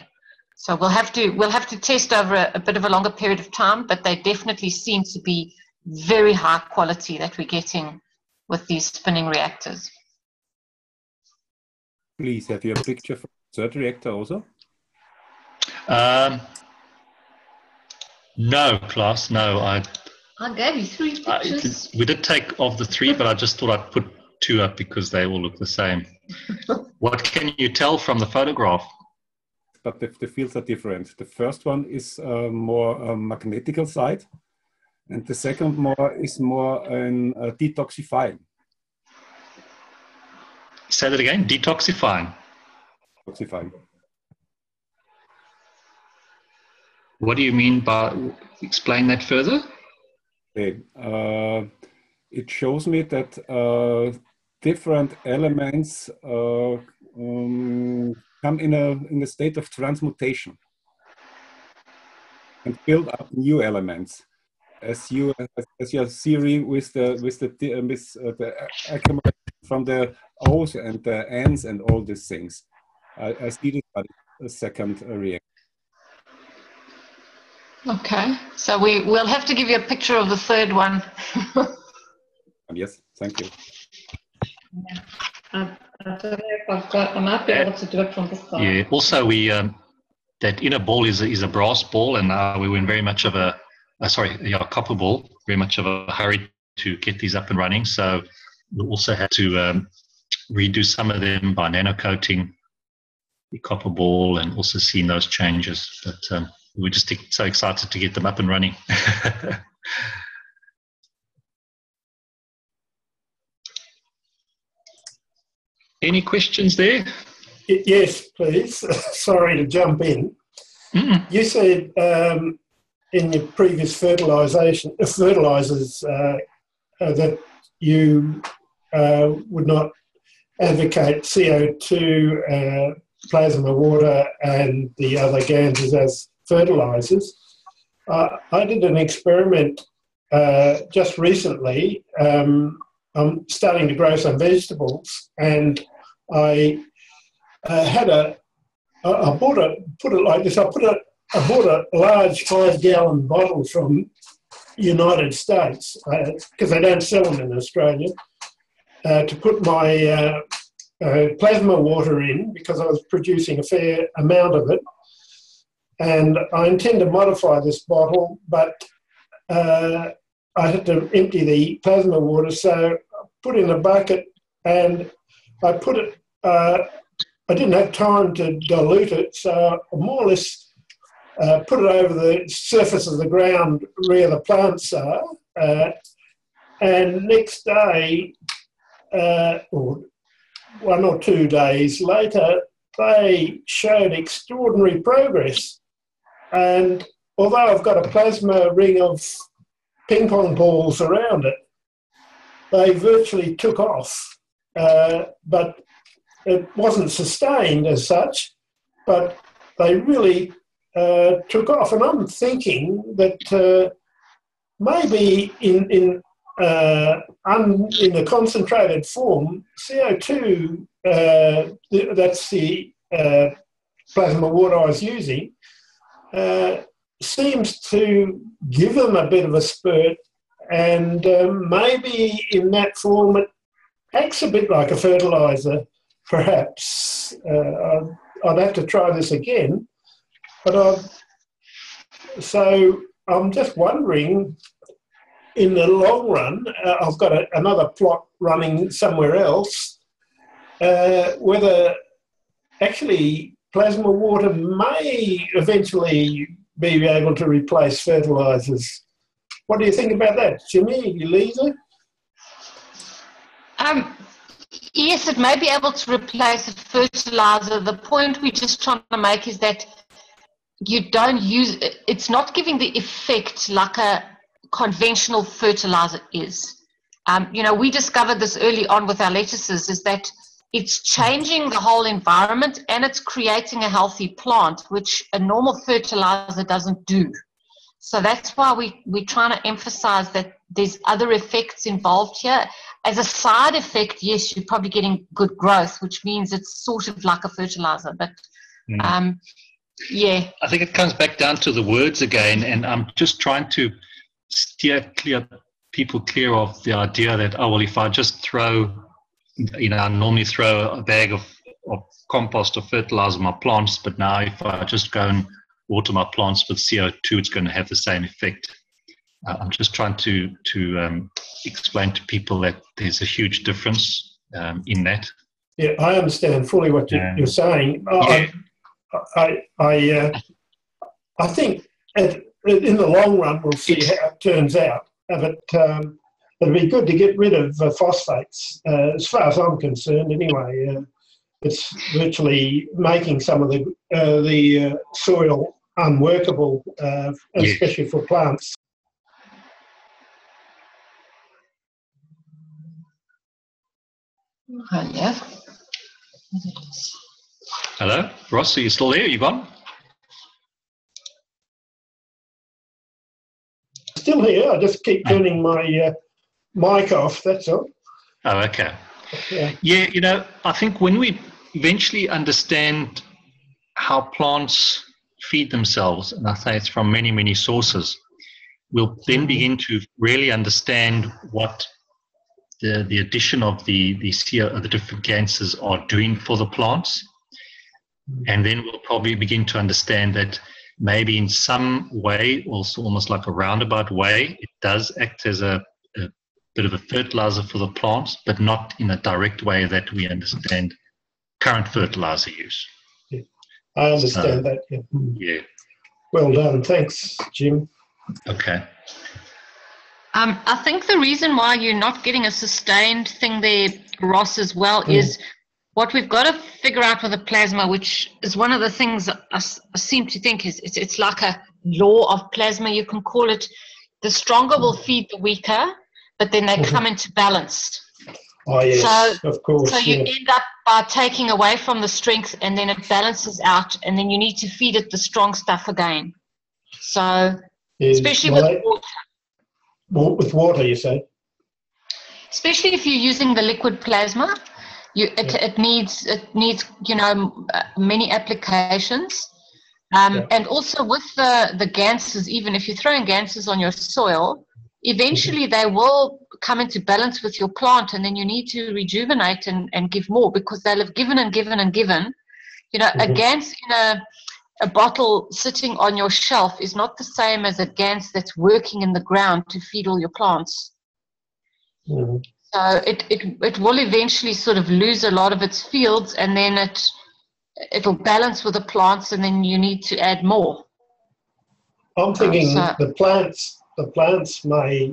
A: So we'll have to test over a bit of a longer period of time, but they definitely seem to be very high quality that we're getting with these spinning reactors.
F: Please, have you a picture for the 3rd reactor also?
B: No, Klaus, no.
A: I gave you 3 pictures.
B: We did take of the 3, but I just thought I'd put 2 up because they all look the same. What can you tell from the photograph?
F: But the fields are different. The first one is more magnetical side, and the second is more detoxifying.
B: Say that again, detoxifying.
F: Detoxifying.
B: What do you mean by, explain that further?
F: Okay. It shows me that different elements come in a state of transmutation and build up new elements. As your theory with the accumulation from the O's and the N's and all these things. I see this as a second reaction.
A: Okay, so we'll have to give you a picture of the 3rd one.
F: Yes, thank you.
A: I don't know if I might be able to do it from this side.
B: Yeah, also that inner ball is a brass ball, and we were in very much of a copper ball, very much of a hurry to get these up and running. So we also had to redo some of them by nano coating the copper ball, and also seeing those changes. But we're just so excited to get them up and running. Any questions there?
C: Yes, please. Sorry to jump in. You said in your previous fertilizers that you would not advocate CO2, plasma water and the other gases as fertilizers. I did an experiment just recently. I'm starting to grow some vegetables, and I had I bought a large 5-gallon bottle from United States because they don't sell them in Australia, to put my plasma water in, because I was producing a fair amount of it. And I intend to modify this bottle, but I had to empty the plasma water, so I put in a bucket and I put it, I didn't have time to dilute it, so I more or less put it over the surface of the ground where the plants are, and next day, or 1 or 2 days later, they showed extraordinary progress. And although I've got a plasma ring of ping pong balls around it, they virtually took off, but it wasn't sustained as such, but they really took off. And I'm thinking that maybe in the concentrated form, CO2, that's the plasma water I was using, seems to give them a bit of a spurt, and maybe in that form it acts a bit like a fertiliser, perhaps. I'd have to try this again, but so I'm just wondering, in the long run, I've got another plot running somewhere else, whether actually plasma water may eventually be able to replace fertilisers. What do you think about that, Jimmy, Lisa?
A: Yes, it may be able to replace a fertiliser. The point we're just trying to make is that you don't use it. It's not giving the effect like a conventional fertiliser is. You know, we discovered this early on with our lettuces, is that it's changing the whole environment and it's creating a healthy plant, which a normal fertilizer doesn't do. So that's why we're trying to emphasize that there's other effects involved here. As a side effect, yes, you're probably getting good growth, which means it's sort of like a fertilizer. But yeah.
B: I think it comes back down to the words again, and I'm just trying to steer people clear of the idea that, oh, well, if I just throw, you know, I normally throw a bag of compost or fertilizer on my plants, but now if I just go and water my plants with CO2, it's going to have the same effect. I'm just trying to explain to people that there's a huge difference in that.
C: Yeah, I understand fully what you're saying.
B: Yeah.
C: I think in the long run we'll see how it turns out. But it'd be good to get rid of phosphates, as far as I'm concerned. Anyway, it's virtually making some of the soil unworkable, especially for plants.
A: Yeah.
B: Hello, Ross, are you still there? You gone?
C: Still here. I just keep turning my mic off, that's all.
B: Oh, okay.
C: Yeah.
B: Yeah, you know, I think when we eventually understand how plants feed themselves, and I say it's from many, many sources, we'll then begin to really understand what the addition of the different gases are doing for the plants. And then we'll probably begin to understand that maybe in some way, also almost like a roundabout way, it does act as a bit of a fertilizer for the plants, but not in a direct way that we understand current fertilizer use.
C: Yeah. I understand that. Yeah.
B: Yeah.
C: Well done. Thanks, Jim.
B: Okay.
A: I think the reason why you're not getting a sustained thing there, Ross, as well, is what we've got to figure out with the plasma, which is one of the things I seem to think is it's like a law of plasma, you can call it. The stronger will feed the weaker, but then they come into balance.
C: Oh, yes, of course.
A: So you end up by taking away from the strength, and then it balances out, and then you need to feed it the strong stuff again. So, especially with water.
C: With water, you say?
A: Especially if you're using the liquid plasma, it needs you know, many applications, and also with the ganses. Even if you're throwing ganses on your soil, eventually they will come into balance with your plant, and then you need to rejuvenate and give more, because they'll have given and given and given. You know, a gans in a bottle sitting on your shelf is not the same as a gans that's working in the ground to feed all your plants. So it will eventually sort of lose a lot of its fields, and then it'll balance with the plants, and then you need to add more.
C: I'm thinking the plants may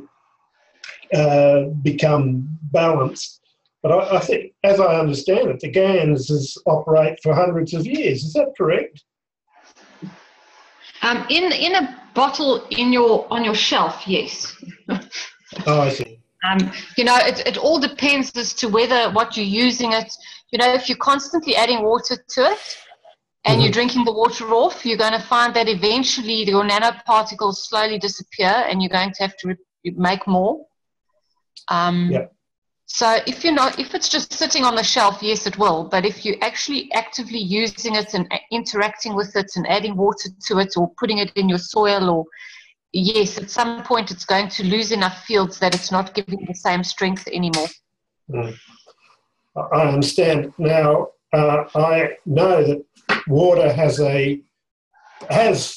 C: become balanced, but I think, as I understand it, the ganses operate for hundreds of years. Is that correct?
A: In a bottle in on your shelf, yes.
C: Oh, I see.
A: You know, it all depends as to what you're using it. You know, if you're constantly adding water to it and you're drinking the water off, you're going to find that eventually your nanoparticles slowly disappear and you're going to have to make more.
C: Yeah.
A: So if it's just sitting on the shelf, yes, it will. But if you're actually actively using it and interacting with it and adding water to it or putting it in your soil, or yes, at some point it's going to lose enough fields that it's not giving the same strength anymore.
C: I understand. Now, I know that water has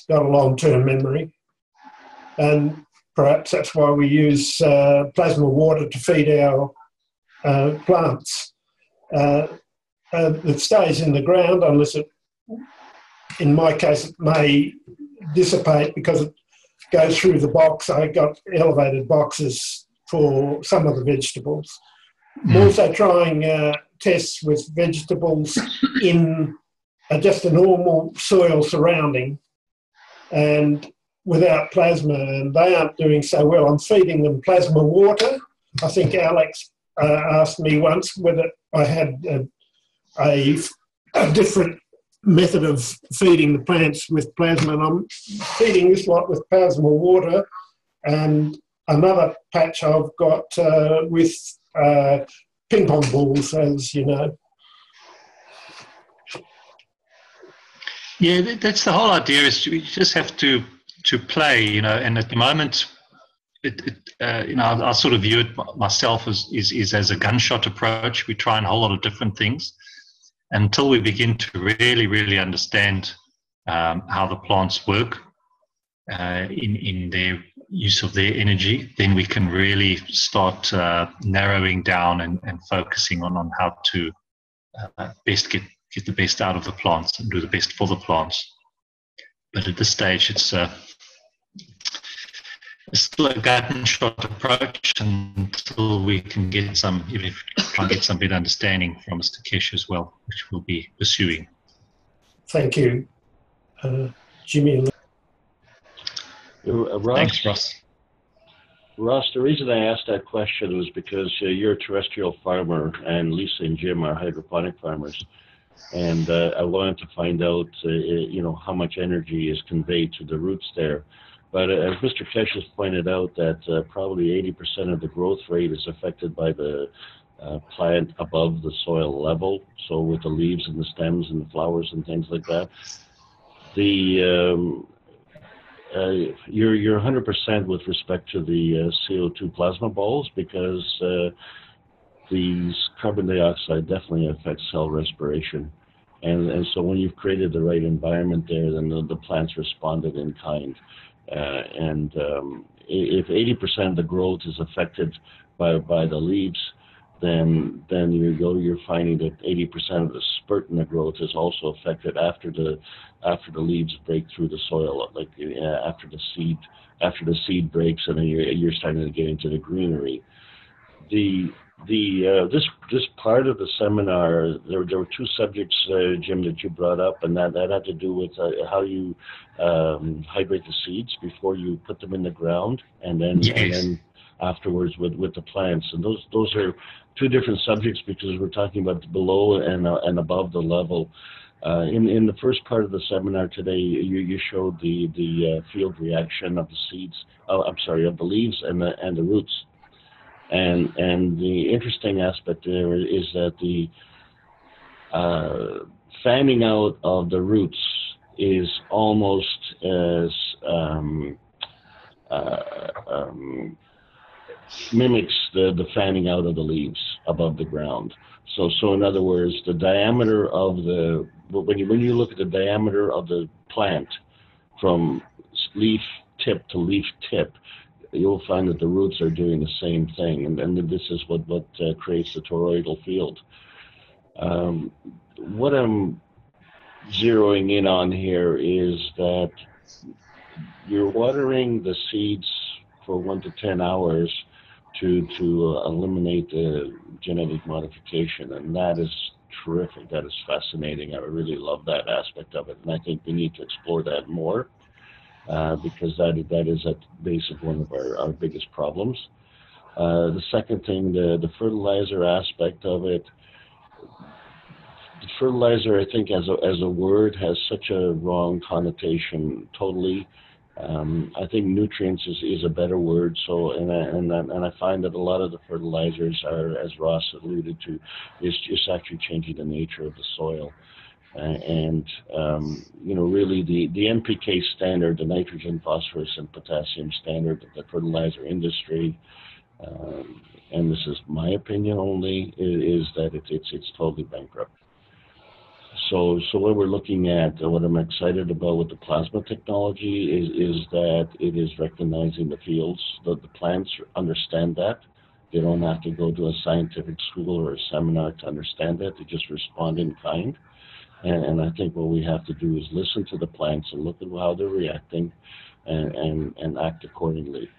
C: got a long-term memory, and perhaps that's why we use plasma water to feed our plants. It stays in the ground unless in my case, it may dissipate because it goes through the box. I got elevated boxes for some of the vegetables. I'm also trying tests with vegetables in just a normal soil surrounding and without plasma, and they aren't doing so well. I'm feeding them plasma water. I think Alex asked me once whether I had a different method of feeding the plants with plasma, and I'm feeding this lot with plasma water, and another patch I've got with ping pong balls, as you know.
B: Yeah, that's the whole idea. Is you just have to play, you know. And at the moment, you know, I sort of view it myself as a gunshot approach. We try a whole lot of different things until we begin to really understand how the plants work in their use of their energy. Then we can really start narrowing down and focusing on how to best get the best out of the plants and do the best for the plants. But at this stage, it's still a gunshot approach until we can get some, even if we try and get some better understanding from Mr. Keshe as well, which we'll be pursuing.
C: Thank you, Jimmy.
G: Ross,
B: thanks, Ross.
G: Ross, the reason I asked that question was because you're a terrestrial farmer and Lisa and Jim are hydroponic farmers. And I wanted to find out, you know, how much energy is conveyed to the roots there. But as Mr. Keshe has pointed out, that probably 80% of the growth rate is affected by the plant above the soil level. So with the leaves and the stems and the flowers and things like that. You're 100% with respect to the CO2 plasma balls, because these carbon dioxide definitely affects cell respiration. And so when you've created the right environment there, then the plants responded in kind. If 80% of the growth is affected by the leaves, then you're finding that 80% of the spurt in the growth is also affected after the leaves break through the soil, like after the seed breaks, and then you're starting to get into the greenery. This part of the seminar, there were two subjects, Jim, that you brought up, and that had to do with how you hydrate the seeds before you put them in the ground, and then afterwards with the plants. And those are two different subjects, because we're talking about below and above the level. In the first part of the seminar today, you showed the field reaction of the seeds. Of the leaves and the roots. And the interesting aspect there is that the fanning out of the roots is almost as mimics the fanning out of the leaves above the ground. So in other words, the diameter of when you look at the diameter of the plant from leaf tip to leaf tip, you'll find that the roots are doing the same thing, and this is what creates the toroidal field. What I'm zeroing in on here is that you're watering the seeds for 1 to 10 hours to eliminate the genetic modification, and that is terrific. That is fascinating. I really love that aspect of it, and I think we need to explore that more. because that is at the base of one of our biggest problems. The second thing, the fertilizer aspect of it. The fertilizer, I think, as a word, has such a wrong connotation. Totally, I think nutrients is a better word. So, and I find that a lot of the fertilizers are, as Ross alluded to, is just actually changing the nature of the soil. And you know, really the NPK standard, the nitrogen, phosphorus, and potassium standard of the fertilizer industry, and this is my opinion only, is that it's totally bankrupt. So what we're looking at, what I'm excited about with the plasma technology is that it is recognizing the fields. The plants understand that. They don't have to go to a scientific school or a seminar to understand that. They just respond in kind. And I think what we have to do is listen to the plants and look at how they're reacting and act accordingly.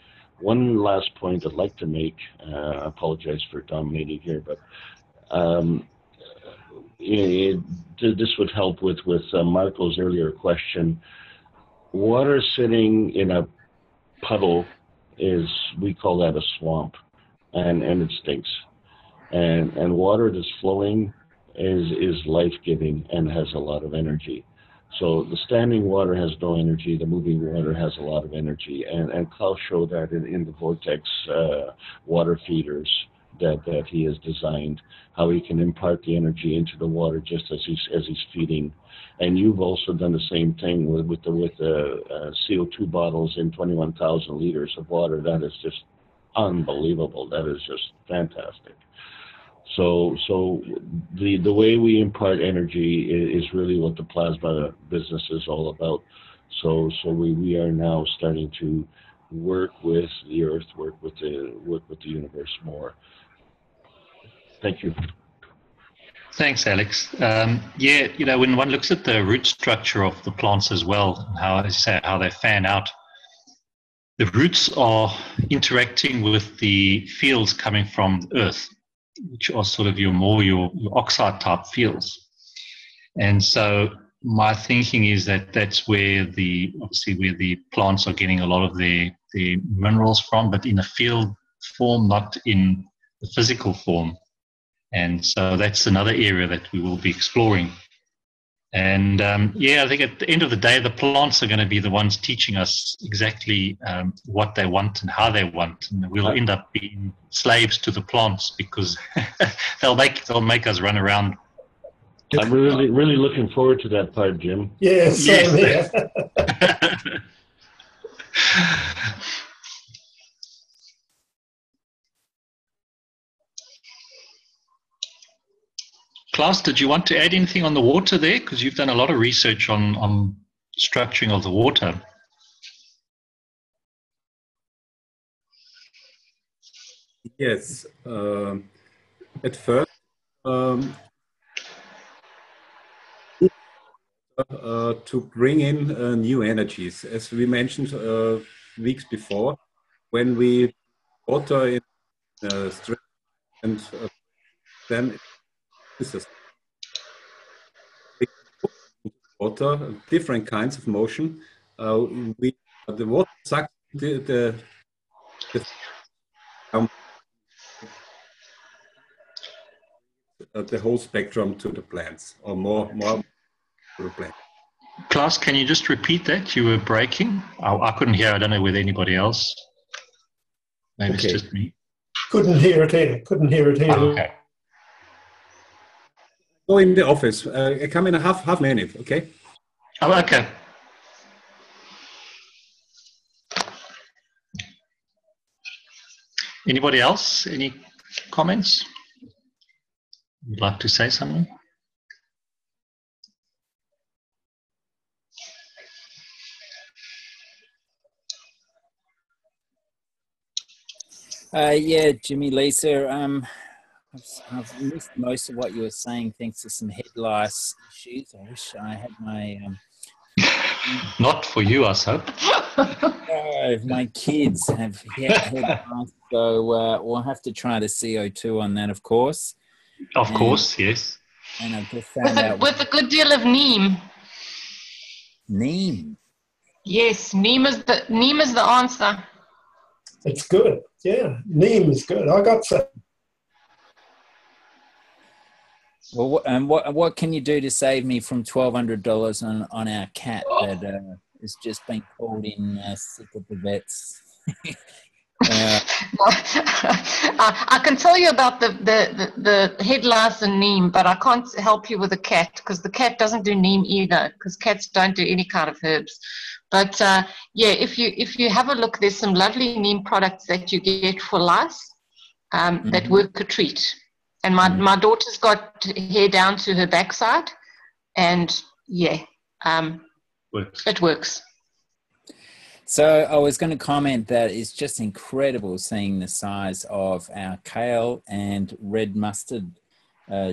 G: One last point I'd like to make, I apologize for dominating here, but this would help with Marco's earlier question. Water sitting in a puddle we call that a swamp, and it stinks. And water that's flowing is life-giving and has a lot of energy. So the standing water has no energy, the moving water has a lot of energy. And Klaus showed that in the Vortex water feeders that he has designed, how he can impart the energy into the water just as he's feeding. And you've also done the same thing with the CO2 bottles in 21,000 liters of water. That is just unbelievable. That is just fantastic. So the way we impart energy is really what the plasma business is all about. So we are now starting to work with the earth, work with the universe more. Thank you.
B: Thanks, Alex. Yeah, you know, when one looks at the root structure of the plants as well, how they fan out, the roots are interacting with the fields coming from the earth, which are sort of your oxide type fields. And so my thinking is that that's where obviously where the plants are getting a lot of their minerals from, but in a field form, not in the physical form. And so that's another area that we will be exploring. And yeah, I think at the end of the day, the plants are going to be the ones teaching us exactly what they want and how they want. And we'll end up being slaves to the plants because they'll make us run around.
G: I'm really looking forward to that part, Jim.
C: Yeah, same here.
B: Klaus, did you want to add anything on the water there? Because you've done a lot of research on structuring of the water.
F: Yes. At first, to bring in new energies, as we mentioned weeks before, when we water in stress and then water, different kinds of motion. The water sucks the whole spectrum to the plants, or more to the plants.
B: Klaus, can you just repeat that? You were breaking. I couldn't hear. I don't know with anybody else. Maybe it's just me.
C: Couldn't hear it here.
B: Oh, okay.
F: Go in the office. Come in a half minute, okay?
B: Oh, okay. Anybody else? Any comments? Would like to say something?
D: Yeah, Jimmy, Lisa, I've missed most of what you were saying thanks to some head lice issues. I wish I had my...
B: Not for you, I hope.
D: My kids have head lice, so we'll have to try the CO2 on that, of course.
B: Of course, yes.
D: And I've just found out...
A: With a good deal of neem.
D: Neem?
A: Yes, neem is the answer.
C: It's good. Yeah, neem is good. I got some.
D: Well, what can you do to save me from $1,200 on our cat that has just been called in sick at the vets?
A: I can tell you about the head lice and neem, but I can't help you with the cat because the cat doesn't do neem either because cats don't do any kind of herbs. But yeah, if you have a look, there's some lovely neem products that you get for lice that work a treat. And my daughter's got hair down to her backside, and yeah, it works.
D: So I was going to comment that it's just incredible seeing the size of our kale and red mustard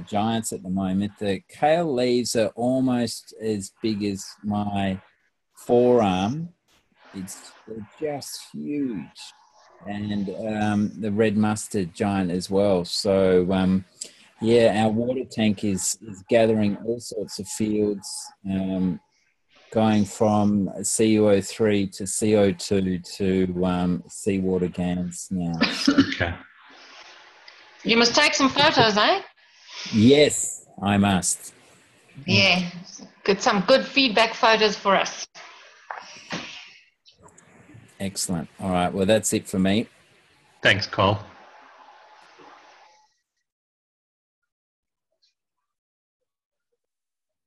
D: giants at the moment. The kale leaves are almost as big as my forearm. They're just huge. And the red mustard giant as well. So yeah, our water tank is gathering all sorts of fields, going from CuO3 to CO2 to seawater GANs now. So.
B: Okay.
A: You must take some photos, eh?
D: Yes, I must.
A: Yeah, get some good feedback photos for us.
D: Excellent. All right, well, that's it for me.
B: Thanks, Carl.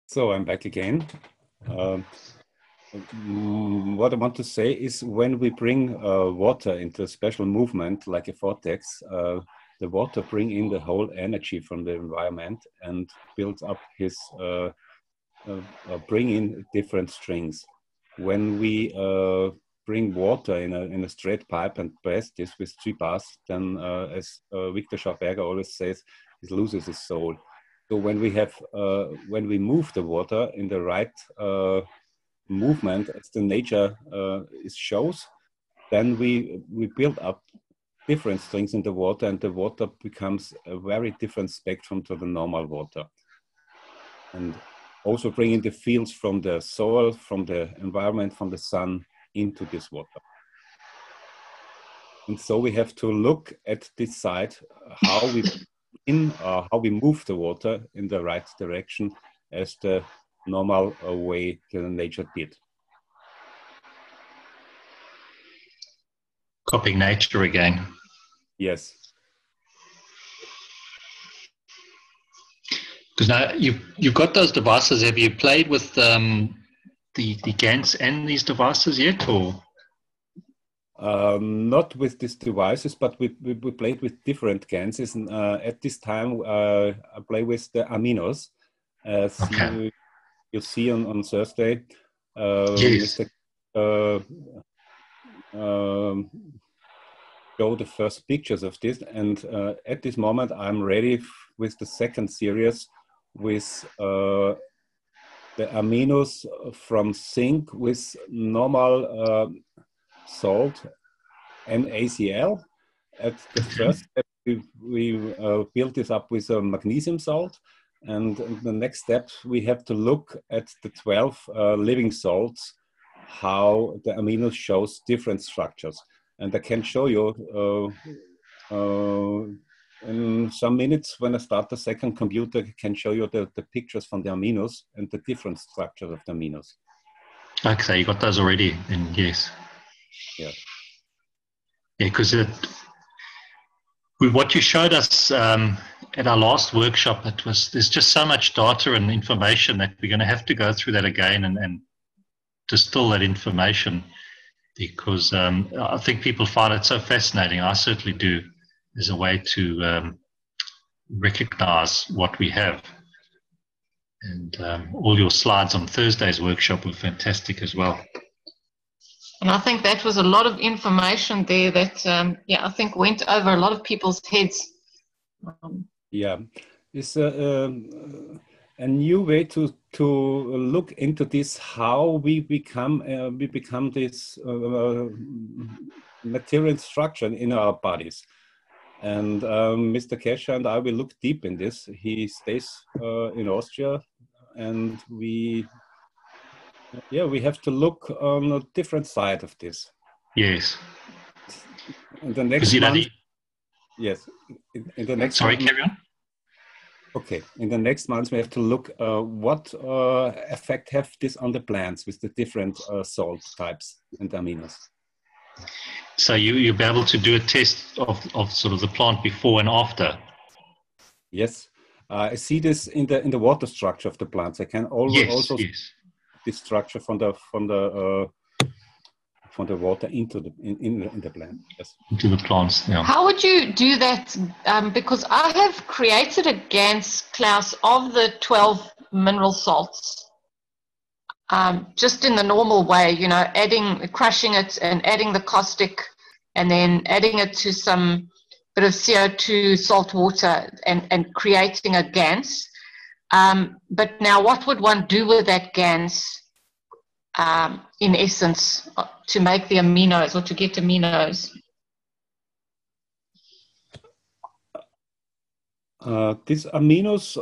F: So I'm back again. What I want to say is when we bring water into a special movement like a vortex, the water bring in the whole energy from the environment and builds up his, bring in different strings. When we bring water in a straight pipe and press this with 3 bars, then as Victor Schauberger always says, it loses its soul. So when we move the water in the right movement as the nature shows, then we build up different strings in the water, and the water becomes a very different spectrum to the normal water. And also bringing the fields from the soil, from the environment, from the sun into this water. And so we have to look at this side, how we move the water in the right direction as the normal way the nature did.
B: Copying nature again.
F: Yes.
B: Because now you've got those devices. Have you played with the GANs and these devices yet, or?
F: Not with these devices, but we played with different GANs. And at this time, I play with the aminos. As
B: Okay.
F: you'll see on Thursday.
B: Yes.
F: Show the first pictures of this, and at this moment I'm ready with the second series with the aminos from zinc with normal salt, NaCl. At the first step we built this up with a magnesium salt, and the next step we have to look at the 12 living salts, how the aminos shows different structures. And I can show you in some minutes when I start the second computer, I can show you the pictures from the aminos and the different structures of the aminos.
B: Okay, you got those already, and yes.
F: Yeah.
B: Yeah, because what you showed us at our last workshop, there's just so much data and information that we're going to have to go through that again and distill that information, because I think people find it so fascinating. I certainly do, as a way to recognize what we have. And all your slides on Thursday's workshop were fantastic as well.
A: And I think that was a lot of information there that, yeah, I think went over a lot of people's heads.
F: Yeah, it's a new way to look into this, how we become this material structure in our bodies. And Mr. Keshe and I will look deep in this. He stays in Austria, and we Yeah, we have to look on a different side of this.
B: Yes.
F: In the next month, yes. In the next
B: Sorry,
F: month,
B: carry on.
F: okay. In the next months, we have to look what effect have this on the plants with the different salt types and aminos.
B: So you'll be able to do a test of sort of the plant before and after.
F: Yes, I see this in the water structure of the plants. I can also see this structure from the water into in the plant. Yes.
B: Into the plants. Yeah.
A: How would you do that? Because I have created a GANS, Klaus, of the 12 mineral salts, just in the normal way, you know, crushing it and adding the caustic, and then adding it to some bit of CO2 salt water and creating a GANS. But now what would one do with that GANS, in essence, to make the aminos or to get aminos?
F: These aminos,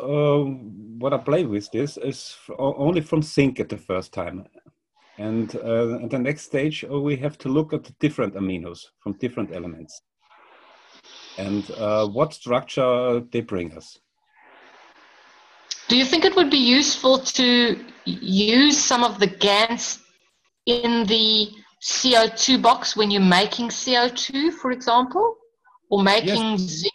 F: what I play with this is only from zinc at the first time. And at the next stage, we have to look at the different aminos from different elements and what structure they bring us.
A: Do you think it would be useful to use some of the GANs in the CO2 box when you're making CO2, for example, or making zinc?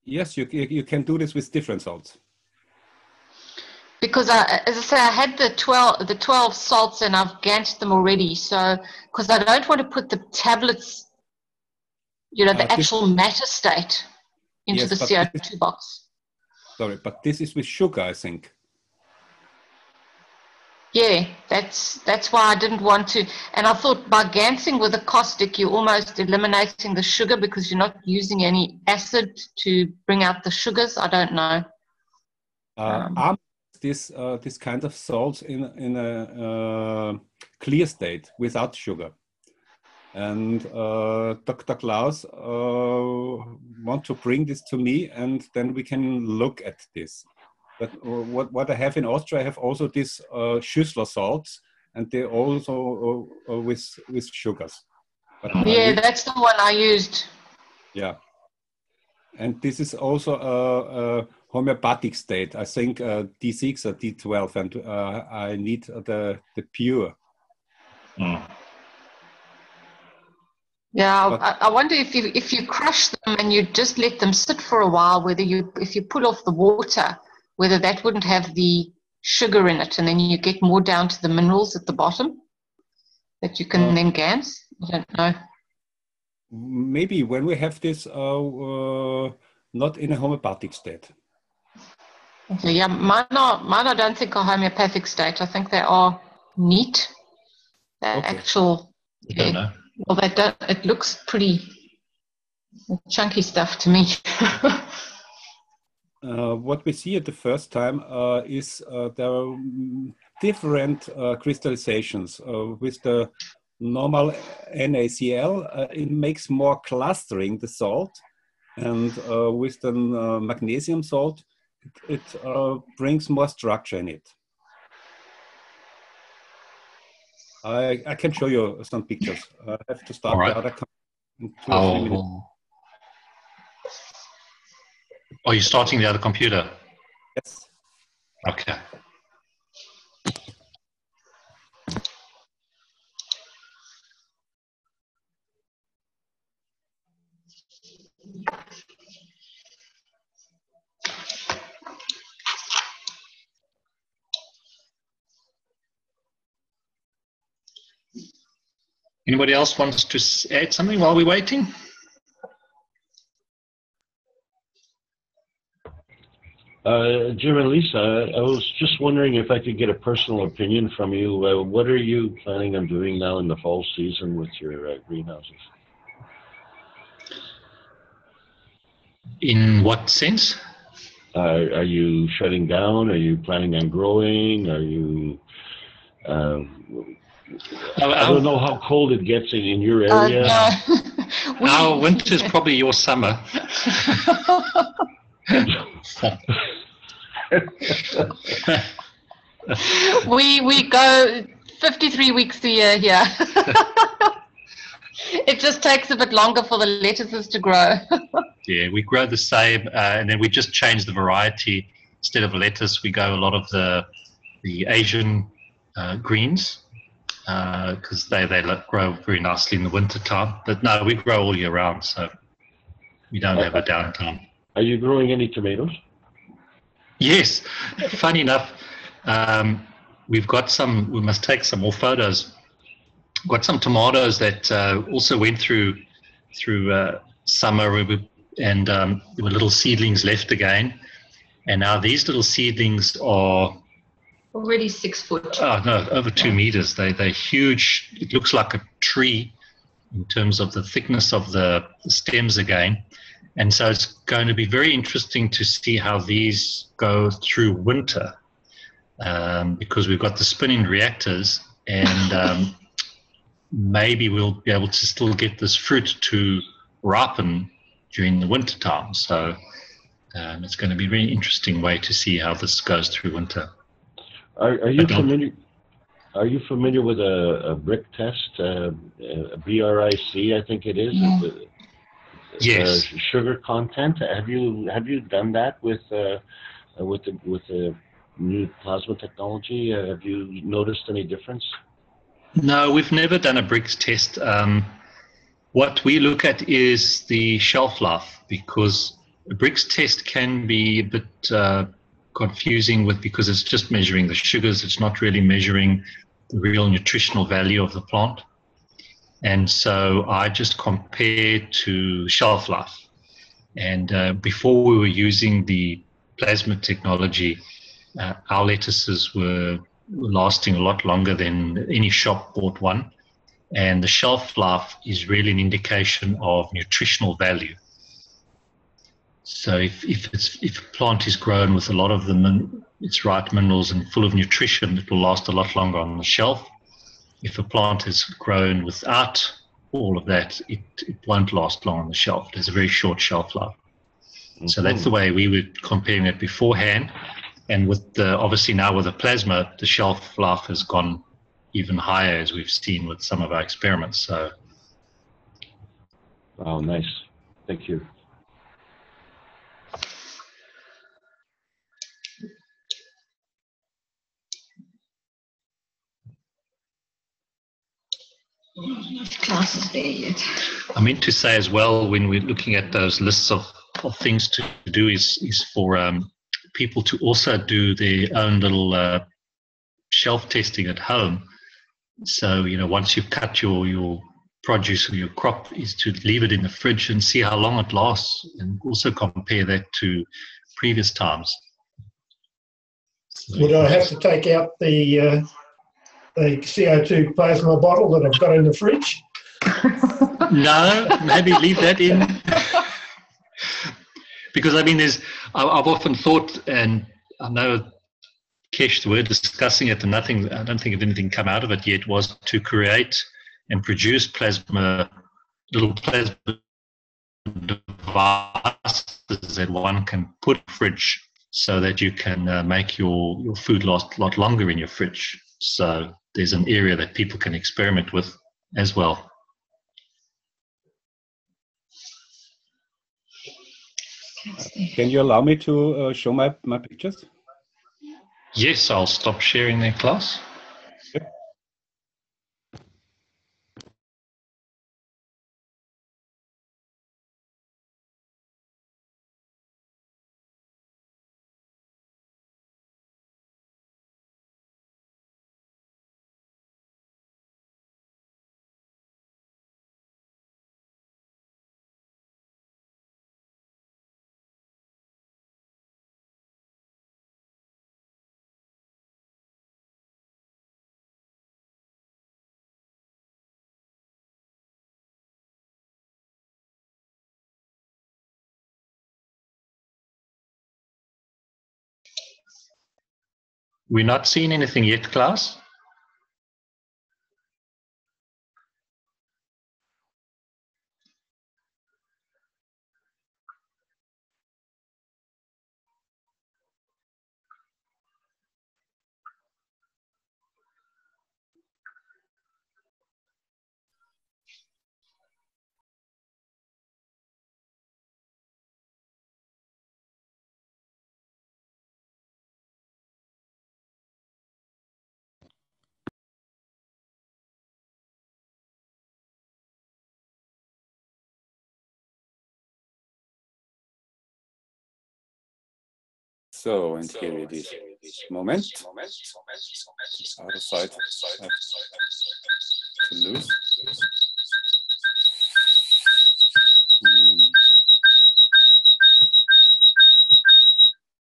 F: Yes, you can do this with different salts.
A: Because as I say, I had the 12 salts and I've GAN'd them already. So, because I don't want to put the tablets, you know, the actual matter state into the CO2 box.
F: Sorry, but this is with sugar, I think.
A: Yeah, that's why I didn't want to. And I thought by gansing with a caustic, you're almost eliminating the sugar because you're not using any acid to bring out the sugars. I don't know.
F: This kind of salts in a clear state without sugar. And Dr. Klaus want to bring this to me, and then we can look at this. But what I have in Austria, I have also these Schüssler salts, and they also with sugars. But
A: yeah, that's the one I used.
F: Yeah, and this is also a homeopathic state. I think D6 or D12, and I need the pure.
B: Mm.
A: Yeah, I wonder if you crush them and you just let them sit for a while, if you pull off the water, whether that wouldn't have the sugar in it, and then you get more down to the minerals at the bottom that you can then GANS. I don't know.
F: Maybe when we have this not in a homeopathic state.
A: Okay, yeah, mine I don't think are homeopathic state. I think they are neat. They're actual.
B: I don't know.
A: Well, they don't. It looks pretty chunky stuff to me.
F: What we see at the first time is there are different crystallizations. With the normal NaCl, it makes more clustering, the salt, and with the magnesium salt, it brings more structure in it. I can show you some pictures. I have to start the other in 2 or 3 minutes.
B: Are you starting the other computer?
F: Yes.
B: Okay. Anybody else wants to add something while we're waiting?
G: Jim and Lisa, I was just wondering if I could get a personal opinion from you. What are you planning on doing now in the fall season with your greenhouses?
B: In what sense?
G: Are you shutting down? Are you planning on growing? Are you... I don't know how cold it gets in your area.
A: No.
B: Our winter is probably your summer.
A: We go 53 weeks a year here. It just takes a bit longer for the lettuces to grow.
B: Yeah, we grow the same, and then we just change the variety. Instead of lettuce, we go a lot of the Asian greens, because they grow very nicely in the winter time. But no, we grow all year round, so we don't have a downtime.
G: Are you growing any tomatoes?
B: Yes, funny enough, we've got some. We must take some more photos. Got some tomatoes that also went through summer, and there were little seedlings left again. And now these little seedlings are
A: already 6 foot.
B: Oh no, over 2 meters. They're huge. It looks like a tree in terms of the thickness of the stems again. And so it's going to be very interesting to see how these go through winter, because we've got the spinning reactors, and maybe we'll be able to still get this fruit to ripen during the winter time. So it's going to be a very interesting way to see how this goes through winter.
G: Are you familiar? Are you familiar with a brick test, a BRIC? I think it is.
B: Yeah. Yes.
G: Sugar content. Have you done that with the new plasma technology? Have you noticed any difference?
B: No, we've never done a bricks test. What we look at is the shelf life, because a bricks test can be a bit confusing because it's just measuring the sugars. It's not really measuring the real nutritional value of the plant. And so I just compare to shelf life. And before we were using the plasma technology, our lettuces were lasting a lot longer than any shop bought one. And the shelf life is really an indication of nutritional value. So if a plant is grown with a lot of its right minerals and full of nutrition, it will last a lot longer on the shelf. If a plant is grown without all of that, it won't last long on the shelf. It has a very short shelf life. Mm-hmm. So that's the way we were comparing it beforehand. And with obviously now with the plasma, the shelf life has gone even higher, as we've seen with some of our experiments. So.
G: Oh, nice. Thank you.
A: Classes there yet.
B: I meant to say as well, when we're looking at those lists of things to do, is for people to also do their own little shelf testing at home. So, once you've cut your produce or your crop, is to leave it in the fridge and see how long it lasts, and also compare that to previous times.
C: Would I have to take out the CO2 plasma bottle that I've got in the fridge?
B: No, maybe leave that in. Because I've often thought, and I know Kesh, we're discussing it, and I don't think of anything come out of it yet, was to create and produce little plasma devices that one can put in the fridge, so that you can make your food last a lot longer in your fridge. So there's an area that people can experiment with as well.
F: Can you allow me to show my pictures?
B: Yes, I'll stop sharing their class.
F: Yep.
B: We're not seeing anything yet, class?
F: So, and here it is. Moment. Other side to lose.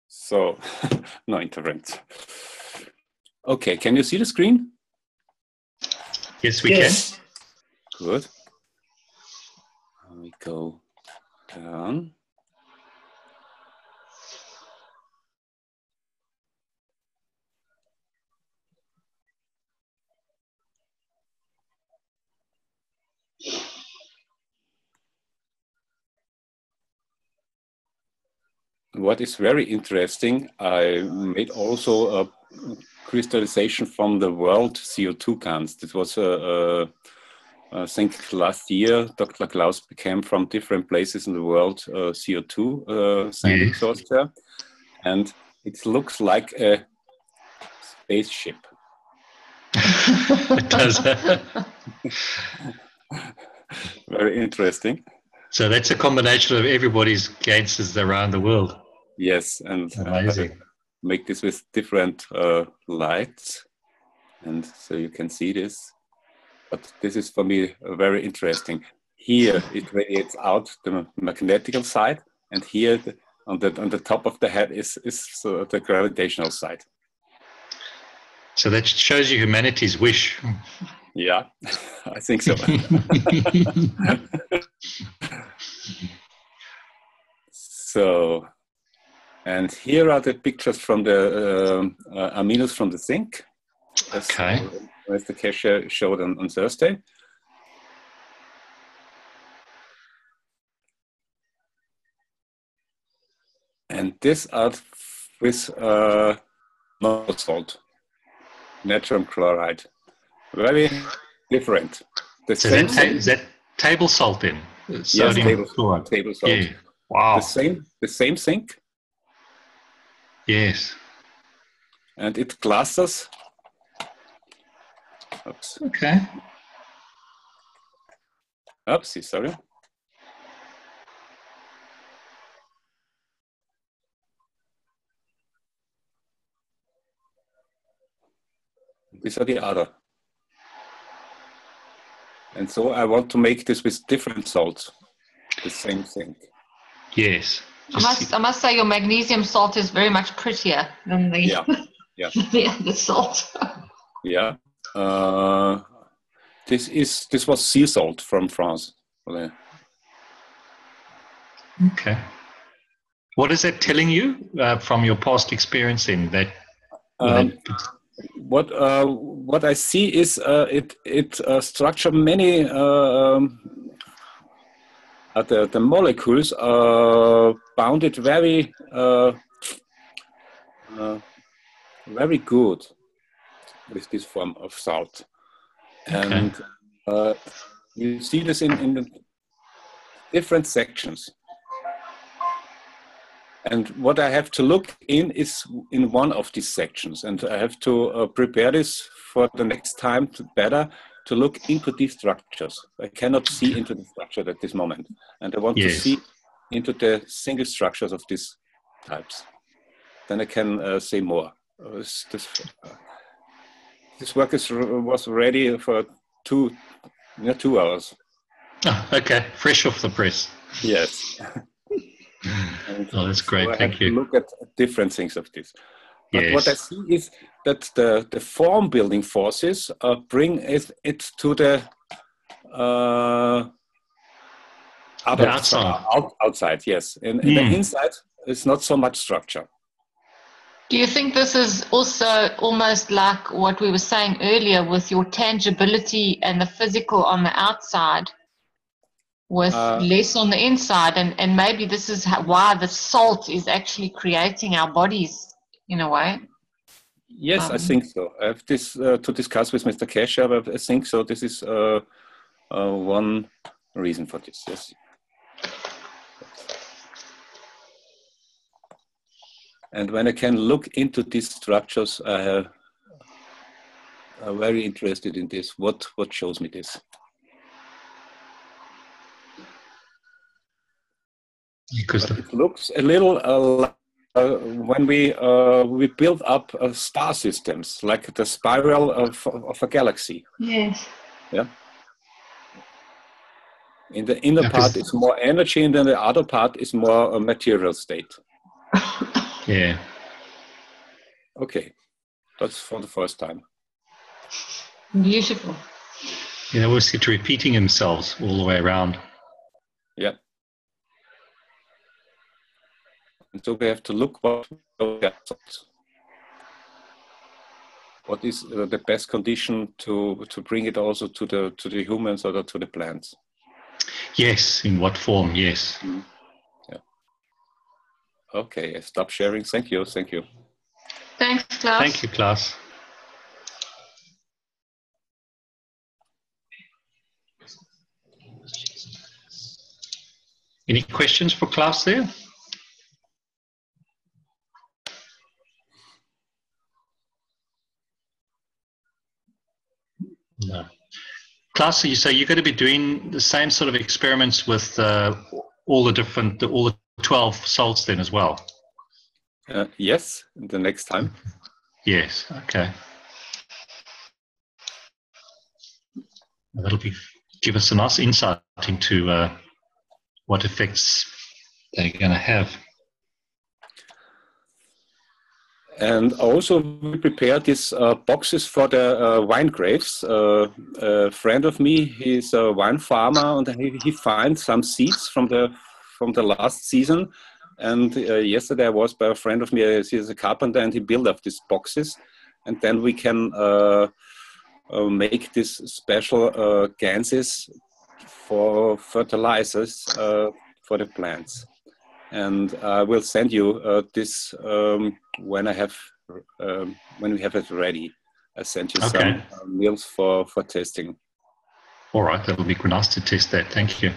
F: So, no interference. Okay, can you see the screen?
B: Yes, we can.
F: Good. We go down. What is very interesting, I made also a crystallization from the world CO2 cans. This was I think last year, Dr. Klaus became from different places in the world CO2 sampling source there. And it looks like a spaceship.
B: It does.
F: Very interesting.
B: So that's a combination of everybody's cancers around the world.
F: Yes, and
B: amazing.
F: Make this with different lights. And so you can see this. But this is for me very interesting. Here it radiates out the magnetical side, and here on the top of the head is the gravitational side.
B: So that shows you humanity's wish.
F: Yeah, I think so. So, and here are the pictures from the aminos from the zinc.
B: Okay.
F: Mr. Keshe showed on Thursday. And this are with salt, natrium chloride. Very different.
B: So is that table salt then?
F: Yes, table salt.
B: Yeah. Wow.
F: The same zinc.
B: Yes.
F: And it clusters. Oops.
B: Okay.
F: Oopsie, sorry. These are the other. And so I want to make this with different salts, the same thing.
B: Yes.
A: I must say your magnesium salt is very much prettier than the, the other salt.
F: Yeah. This was sea salt from France.
B: Okay. What is that telling you from your past experience in that?
F: What I see is it structure many the molecules bounded very very good with this form of salt.
B: Okay.
F: And you see this in the different sections. And what I have to look in is in one of these sections, and I have to prepare this for the next time to look into these structures. I cannot see into the structure at this moment, and I want to see into the single structures of these types. Then I can say more. This work was ready for 2 hours.
B: Oh, okay, fresh off the press.
F: Yes.
B: Oh, that's great.
F: So
B: Thank you.
F: Look at different things of this. But
B: yes.
F: What I see is that the form building forces bring it to the outside. Yes, and the inside is not so much structure.
A: Do you think this is also almost like what we were saying earlier with your tangibility and the physical on the outside with less on the inside, and maybe this is why the salt is actually creating our bodies in a way?
F: Yes, I think so. I have this to discuss with Mr. Keshe, but I think so. This is one reason for this, yes. And when I can look into these structures, I'm very interested in this. What shows me this?
B: Because
F: it looks a little when we build up star systems, like the spiral of a galaxy.
A: Yes.
F: Yeah. In the inner part is more energy, and then the other part is more a material state.
B: Yeah.
F: Okay, that's for the first time.
A: Beautiful.
B: You know, we'll see to repeating themselves all the way around.
F: Yeah. And so we have to look what is the best condition to bring it also to the humans or to the plants.
B: Yes, in what form? Yes.
F: Mm. Yeah. Okay, I stop sharing. Thank you. Thank you.
A: Thanks, Klaus.
B: Thank you, Klaus. Any questions for Klaus there? No. Klaus, so you're going to be doing the same sort of experiments with all the 12 salts then as well?
F: Yes, the next time.
B: Yes, okay. That'll give us a nice insight into what effects they're going to have.
F: And also we prepared these boxes for the wine grapes. A friend of me, he's a wine farmer, and he finds some seeds from the last season. And yesterday I was by a friend of me, he's a carpenter, and he built up these boxes. And then we can make these special ganses for fertilizers for the plants. And I will send you this when we have it ready. I sent you some meals for testing.
B: All right, that'll be nice to test that. Thank you.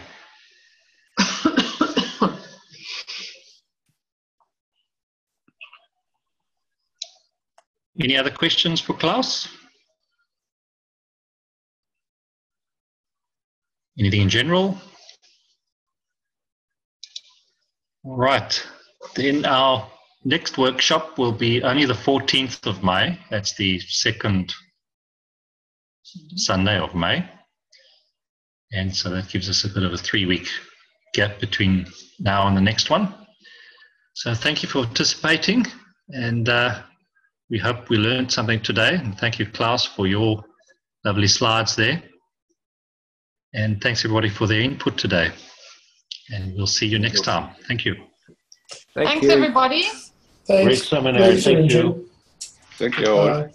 B: Any other questions for Klaus? Anything in general? All right, then our next workshop will be only the 14th of May. That's the second Sunday of May. And so that gives us a bit of a 3-week gap between now and the next one. So thank you for participating, and we hope we learned something today. And thank you, Klaus, for your lovely slides there. And thanks everybody for their input today. And we'll see you next time. Thank you.
A: Thanks, everybody.
C: Thanks.
G: Great seminar. Thank you.
F: Thank you all.
C: Bye.